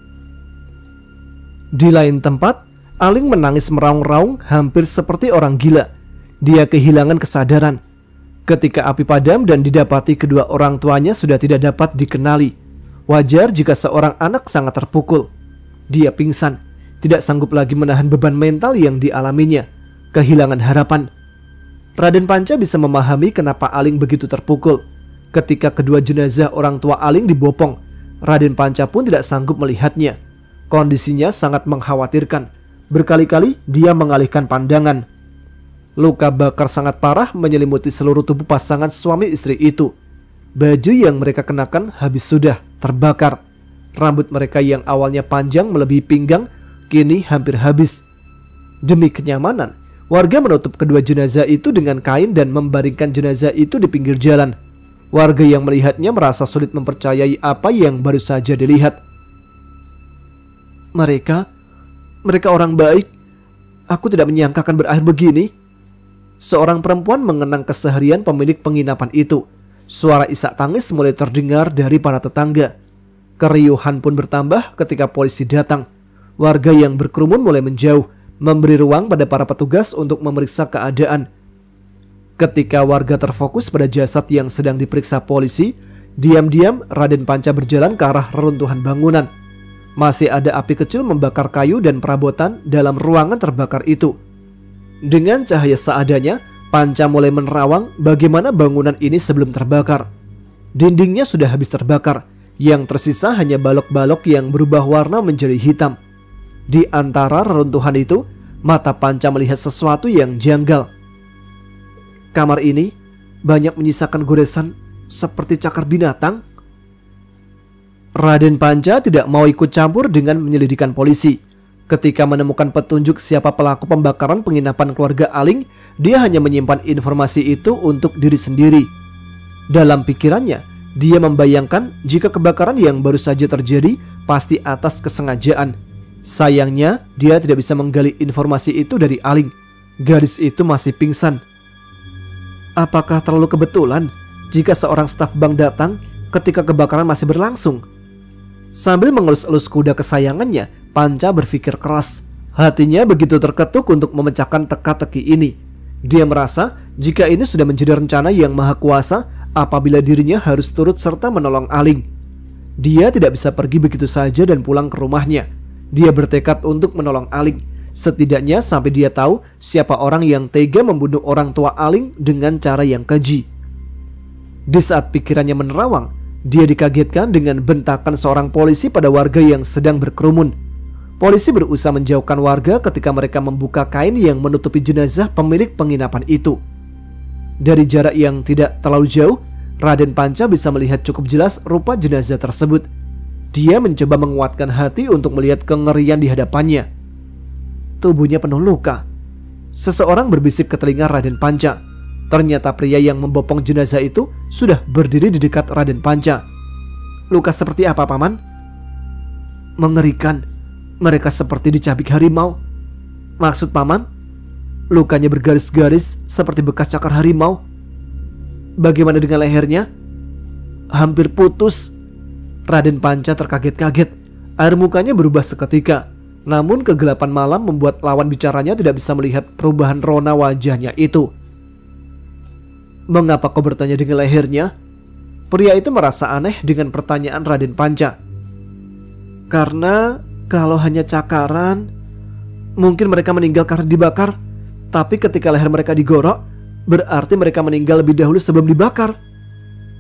Di lain tempat, Aling menangis meraung-raung hampir seperti orang gila. Dia kehilangan kesadaran. Ketika api padam dan didapati kedua orang tuanya sudah tidak dapat dikenali. Wajar jika seorang anak sangat terpukul. Dia pingsan, tidak sanggup lagi menahan beban mental yang dialaminya. Kehilangan harapan. Raden Panca bisa memahami kenapa Aling begitu terpukul. Ketika kedua jenazah orang tua Aling dibopong, Raden Panca pun tidak sanggup melihatnya. Kondisinya sangat mengkhawatirkan. Berkali-kali dia mengalihkan pandangan. Luka bakar sangat parah menyelimuti seluruh tubuh pasangan suami istri itu. Baju yang mereka kenakan habis sudah terbakar. Rambut mereka yang awalnya panjang melebihi pinggang kini hampir habis. Demi kenyamanan, warga menutup kedua jenazah itu dengan kain dan membaringkan jenazah itu di pinggir jalan. Warga yang melihatnya merasa sulit mempercayai apa yang baru saja dilihat. Mereka orang baik. Aku tidak menyangka akan berakhir begini. Seorang perempuan mengenang keseharian pemilik penginapan itu. Suara isak tangis mulai terdengar dari para tetangga. Keriuhan pun bertambah ketika polisi datang. Warga yang berkerumun mulai menjauh, memberi ruang pada para petugas untuk memeriksa keadaan. Ketika warga terfokus pada jasad yang sedang diperiksa polisi, diam-diam Raden Panca berjalan ke arah reruntuhan bangunan. Masih ada api kecil membakar kayu dan perabotan dalam ruangan terbakar itu. Dengan cahaya seadanya, Panca mulai menerawang bagaimana bangunan ini sebelum terbakar. Dindingnya sudah habis terbakar, yang tersisa hanya balok-balok yang berubah warna menjadi hitam. Di antara reruntuhan itu, mata Panca melihat sesuatu yang janggal. Kamar ini banyak menyisakan goresan seperti cakar binatang. Raden Panca tidak mau ikut campur dengan penyelidikan polisi. Ketika menemukan petunjuk siapa pelaku pembakaran penginapan keluarga Aling, dia hanya menyimpan informasi itu untuk diri sendiri. Dalam pikirannya, dia membayangkan jika kebakaran yang baru saja terjadi pasti atas kesengajaan. Sayangnya, dia tidak bisa menggali informasi itu dari Aling. Gadis itu masih pingsan. Apakah terlalu kebetulan jika seorang staf bank datang ketika kebakaran masih berlangsung? Sambil mengelus-elus kuda kesayangannya, Panca berpikir keras. Hatinya begitu terketuk untuk memecahkan teka-teki ini. Dia merasa jika ini sudah menjadi rencana yang maha kuasa apabila dirinya harus turut serta menolong Aling. Dia tidak bisa pergi begitu saja dan pulang ke rumahnya. Dia bertekad untuk menolong Aling, setidaknya sampai dia tahu siapa orang yang tega membunuh orang tua Aling dengan cara yang keji. Di saat pikirannya menerawang, dia dikagetkan dengan bentakan seorang polisi pada warga yang sedang berkerumun. Polisi berusaha menjauhkan warga ketika mereka membuka kain yang menutupi jenazah pemilik penginapan itu. Dari jarak yang tidak terlalu jauh, Raden Panca bisa melihat cukup jelas rupa jenazah tersebut. Dia mencoba menguatkan hati untuk melihat kengerian di hadapannya. Tubuhnya penuh luka. Seseorang berbisik ke telinga Raden Panca. Ternyata pria yang membopong jenazah itu sudah berdiri di dekat Raden Panca. Luka seperti apa, Paman? Mengerikan. Mereka seperti dicabik harimau. Maksud Paman? Lukanya bergaris-garis seperti bekas cakar harimau. Bagaimana dengan lehernya? Hampir putus. Raden Panca terkaget-kaget. Air mukanya berubah seketika. Namun kegelapan malam membuat lawan bicaranya tidak bisa melihat perubahan rona wajahnya itu. Mengapa kau bertanya dengan lehernya? Pria itu merasa aneh dengan pertanyaan Raden Panca. Karena kalau hanya cakaran, mungkin mereka meninggal karena dibakar. Tapi ketika leher mereka digorok, berarti mereka meninggal lebih dahulu sebelum dibakar.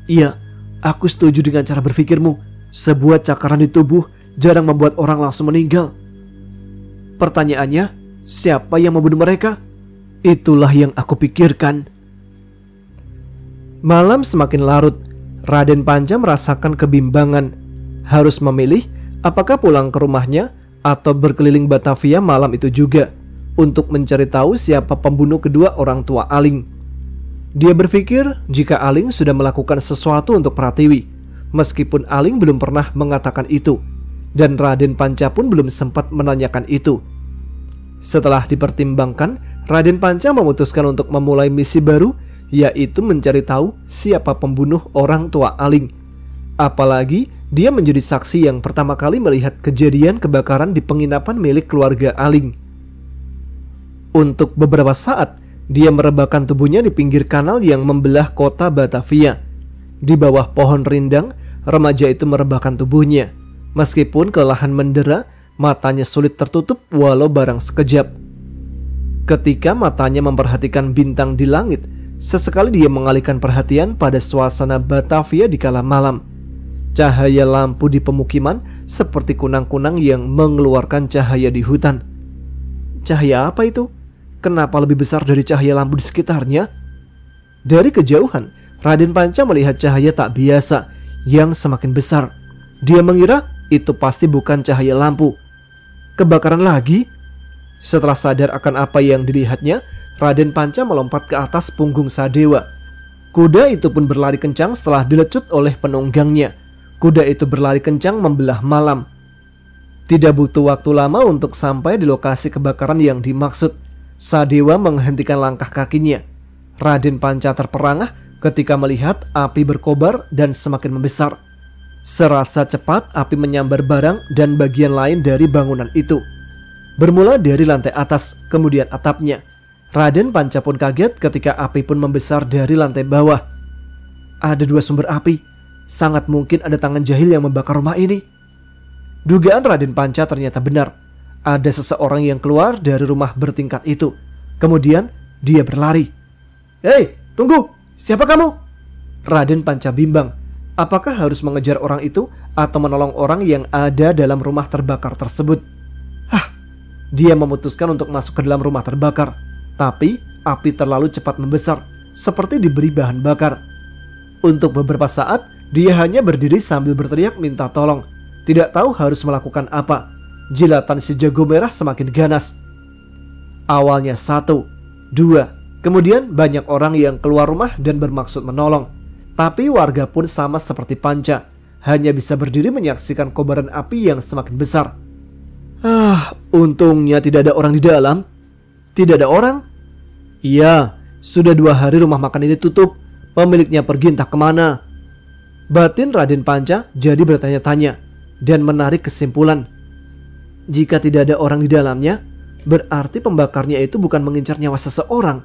Iya, aku setuju dengan cara berpikirmu. Sebuah cakaran di tubuh jarang membuat orang langsung meninggal. Pertanyaannya, siapa yang membunuh mereka? Itulah yang aku pikirkan. Malam semakin larut. Raden Panca merasakan kebimbangan. Harus memilih apakah pulang ke rumahnya atau berkeliling Batavia malam itu juga untuk mencari tahu siapa pembunuh kedua orang tua Aling. Dia berpikir jika Aling sudah melakukan sesuatu untuk Pratiwi, meskipun Aling belum pernah mengatakan itu, dan Raden Panca pun belum sempat menanyakan itu. Setelah dipertimbangkan, Raden Panca memutuskan untuk memulai misi baru, yaitu mencari tahu siapa pembunuh orang tua Aling. Apalagi dia menjadi saksi yang pertama kali melihat kejadian kebakaran di penginapan milik keluarga Aling. Untuk beberapa saat, dia merebahkan tubuhnya di pinggir kanal yang membelah kota Batavia. Di bawah pohon rindang, remaja itu merebahkan tubuhnya. Meskipun kelelahan mendera, matanya sulit tertutup walau barang sekejap. Ketika matanya memperhatikan bintang di langit, sesekali dia mengalihkan perhatian pada suasana Batavia di kala malam. Cahaya lampu di pemukiman seperti kunang-kunang yang mengeluarkan cahaya di hutan. Cahaya apa itu? Kenapa lebih besar dari cahaya lampu di sekitarnya? Dari kejauhan, Raden Panca melihat cahaya tak biasa yang semakin besar. Dia mengira itu pasti bukan cahaya lampu. Kebakaran lagi? Setelah sadar akan apa yang dilihatnya, Raden Panca melompat ke atas punggung Sadewa. Kuda itu pun berlari kencang setelah dilecut oleh penunggangnya. Kuda itu berlari kencang membelah malam. Tidak butuh waktu lama untuk sampai di lokasi kebakaran yang dimaksud. Sadewa menghentikan langkah kakinya. Raden Panca terperangah ketika melihat api berkobar dan semakin membesar. Serasa cepat api menyambar barang dan bagian lain dari bangunan itu. Bermula dari lantai atas, kemudian atapnya. Raden Panca pun kaget ketika api pun membesar dari lantai bawah. Ada dua sumber api. Sangat mungkin ada tangan jahil yang membakar rumah ini. Dugaan Raden Panca ternyata benar. Ada seseorang yang keluar dari rumah bertingkat itu. Kemudian dia berlari. "Hei, tunggu! Siapa kamu?" Raden Panca bimbang. Apakah harus mengejar orang itu atau menolong orang yang ada dalam rumah terbakar tersebut? Dia memutuskan untuk masuk ke dalam rumah terbakar. Tapi api terlalu cepat membesar, seperti diberi bahan bakar. Untuk beberapa saat, dia hanya berdiri sambil berteriak minta tolong. Tidak tahu harus melakukan apa. Jilatan si jago merah semakin ganas. Awalnya 1, 2, kemudian banyak orang yang keluar rumah dan bermaksud menolong. Tapi warga pun sama seperti Panca, hanya bisa berdiri menyaksikan kobaran api yang semakin besar. Untungnya tidak ada orang di dalam. Tidak ada orang? Iya, sudah 2 hari rumah makan ini tutup. Pemiliknya pergi entah kemana. Batin Raden Panca jadi bertanya-tanya dan menarik kesimpulan. Jika tidak ada orang di dalamnya, berarti pembakarnya itu bukan mengincar nyawa seseorang,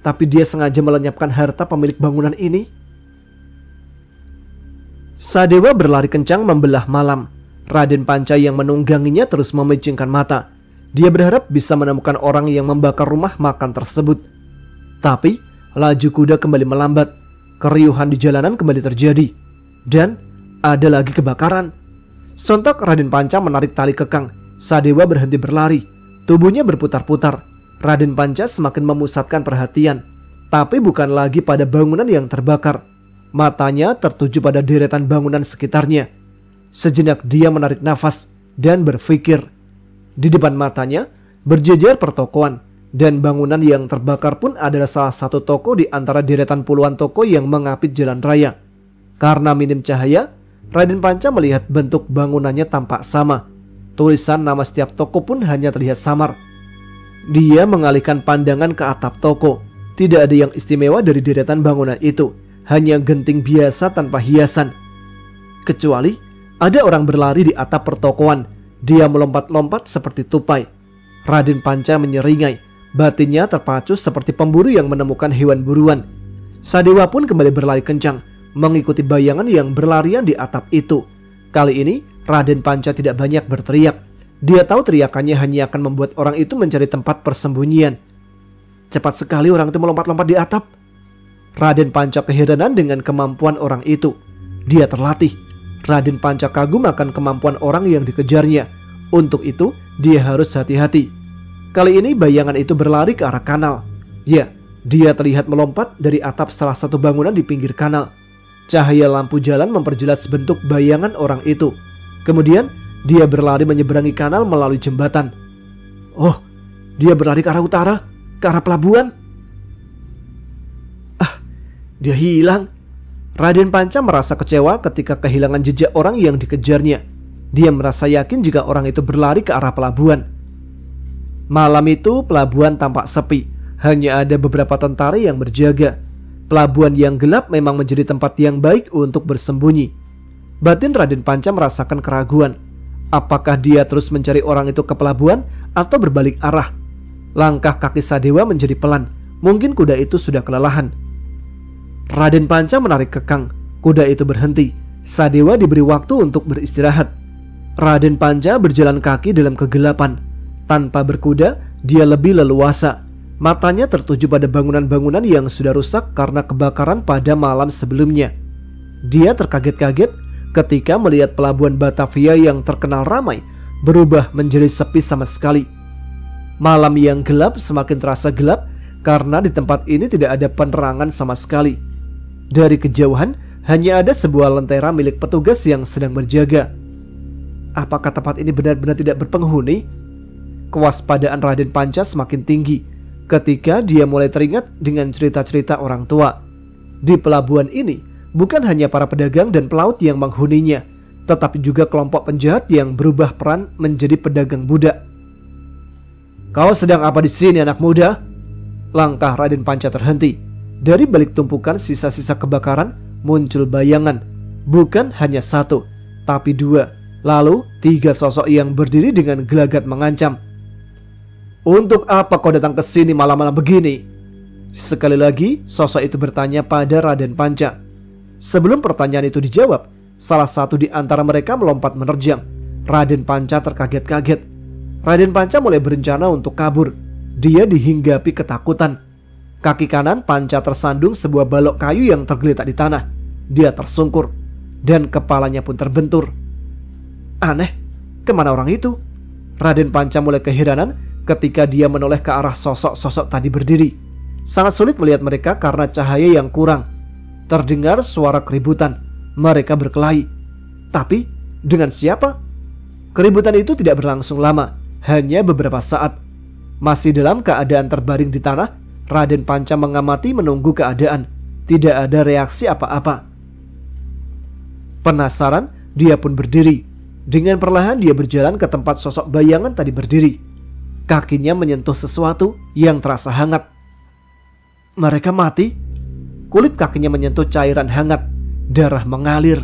tapi dia sengaja melenyapkan harta pemilik bangunan ini. Sadewa berlari kencang membelah malam. Raden Panca yang menungganginya terus memejingkan mata. Dia berharap bisa menemukan orang yang membakar rumah makan tersebut. Tapi laju kuda kembali melambat. Keriuhan di jalanan kembali terjadi. Dan ada lagi kebakaran. Sontak Raden Panca menarik tali kekang. Sadewa berhenti berlari. Tubuhnya berputar-putar. Raden Panca semakin memusatkan perhatian. Tapi bukan lagi pada bangunan yang terbakar. Matanya tertuju pada deretan bangunan sekitarnya. Sejenak dia menarik nafas dan berpikir. Di depan matanya berjejer pertokoan, dan bangunan yang terbakar pun adalah salah satu toko di antara deretan puluhan toko yang mengapit jalan raya. Karena minim cahaya, Raden Panca melihat bentuk bangunannya tampak sama. Tulisan nama setiap toko pun hanya terlihat samar. Dia mengalihkan pandangan ke atap toko. Tidak ada yang istimewa dari deretan bangunan itu, hanya genting biasa tanpa hiasan. Kecuali ada orang berlari di atap pertokoan. Dia melompat-lompat seperti tupai. Raden Panca menyeringai. Batinnya terpacu seperti pemburu yang menemukan hewan buruan. Sadewa pun kembali berlari kencang, mengikuti bayangan yang berlarian di atap itu. Kali ini Raden Panca tidak banyak berteriak. Dia tahu teriakannya hanya akan membuat orang itu mencari tempat persembunyian. Cepat sekali orang itu melompat-lompat di atap. Raden Panca keheranan dengan kemampuan orang itu. Dia terlatih. Raden Panca kagum akan kemampuan orang yang dikejarnya. Untuk itu dia harus hati-hati. Kali ini bayangan itu berlari ke arah kanal. Ya, dia terlihat melompat dari atap salah satu bangunan di pinggir kanal. Cahaya lampu jalan memperjelas bentuk bayangan orang itu. Kemudian, dia berlari menyeberangi kanal melalui jembatan. Oh, dia berlari ke arah utara, ke arah pelabuhan. Dia hilang. Raden Panca merasa kecewa ketika kehilangan jejak orang yang dikejarnya. Dia merasa yakin jika orang itu berlari ke arah pelabuhan. Malam itu pelabuhan tampak sepi. Hanya ada beberapa tentara yang berjaga. Pelabuhan yang gelap memang menjadi tempat yang baik untuk bersembunyi. Batin Raden Panca merasakan keraguan. Apakah dia terus mencari orang itu ke pelabuhan atau berbalik arah? Langkah kaki Sadewa menjadi pelan. Mungkin kuda itu sudah kelelahan. Raden Panca menarik kekang. Kuda itu berhenti. Sadewa diberi waktu untuk beristirahat. Raden Panca berjalan kaki dalam kegelapan. Tanpa berkuda, dia lebih leluasa. Matanya tertuju pada bangunan-bangunan yang sudah rusak karena kebakaran pada malam sebelumnya. Dia terkaget-kaget ketika melihat pelabuhan Batavia yang terkenal ramai berubah menjadi sepi sama sekali. Malam yang gelap semakin terasa gelap karena di tempat ini tidak ada penerangan sama sekali. Dari kejauhan hanya ada sebuah lentera milik petugas yang sedang berjaga. Apakah tempat ini benar-benar tidak berpenghuni? Kewaspadaan Raden Panca semakin tinggi ketika dia mulai teringat dengan cerita-cerita orang tua. Di pelabuhan ini bukan hanya para pedagang dan pelaut yang menghuninya, tetapi juga kelompok penjahat yang berubah peran menjadi pedagang budak. Kau sedang apa di sini, anak muda? Langkah Raden Panca terhenti. Dari balik tumpukan sisa-sisa kebakaran muncul bayangan. Bukan hanya satu, tapi dua. Lalu 3 sosok yang berdiri dengan gelagat mengancam. Untuk apa kau datang ke sini malam-malam begini? Sekali lagi sosok itu bertanya pada Raden Panca. Sebelum pertanyaan itu dijawab, salah satu di antara mereka melompat menerjang. Raden Panca terkaget-kaget. Raden Panca mulai berencana untuk kabur. Dia dihinggapi ketakutan. Kaki kanan Panca tersandung sebuah balok kayu yang tergeletak di tanah. Dia tersungkur dan kepalanya pun terbentur. Aneh, kemana orang itu? Raden Panca mulai keheranan ketika dia menoleh ke arah sosok-sosok tadi berdiri. Sangat sulit melihat mereka karena cahaya yang kurang. Terdengar suara keributan. Mereka berkelahi. Tapi dengan siapa? Keributan itu tidak berlangsung lama, hanya beberapa saat. Masih dalam keadaan terbaring di tanah, Raden Panca mengamati menunggu keadaan. Tidak ada reaksi apa-apa. Penasaran, dia pun berdiri. Dengan perlahan dia berjalan ke tempat sosok bayangan tadi berdiri. Kakinya menyentuh sesuatu yang terasa hangat. Mereka mati. Kulit kakinya menyentuh cairan hangat. Darah mengalir.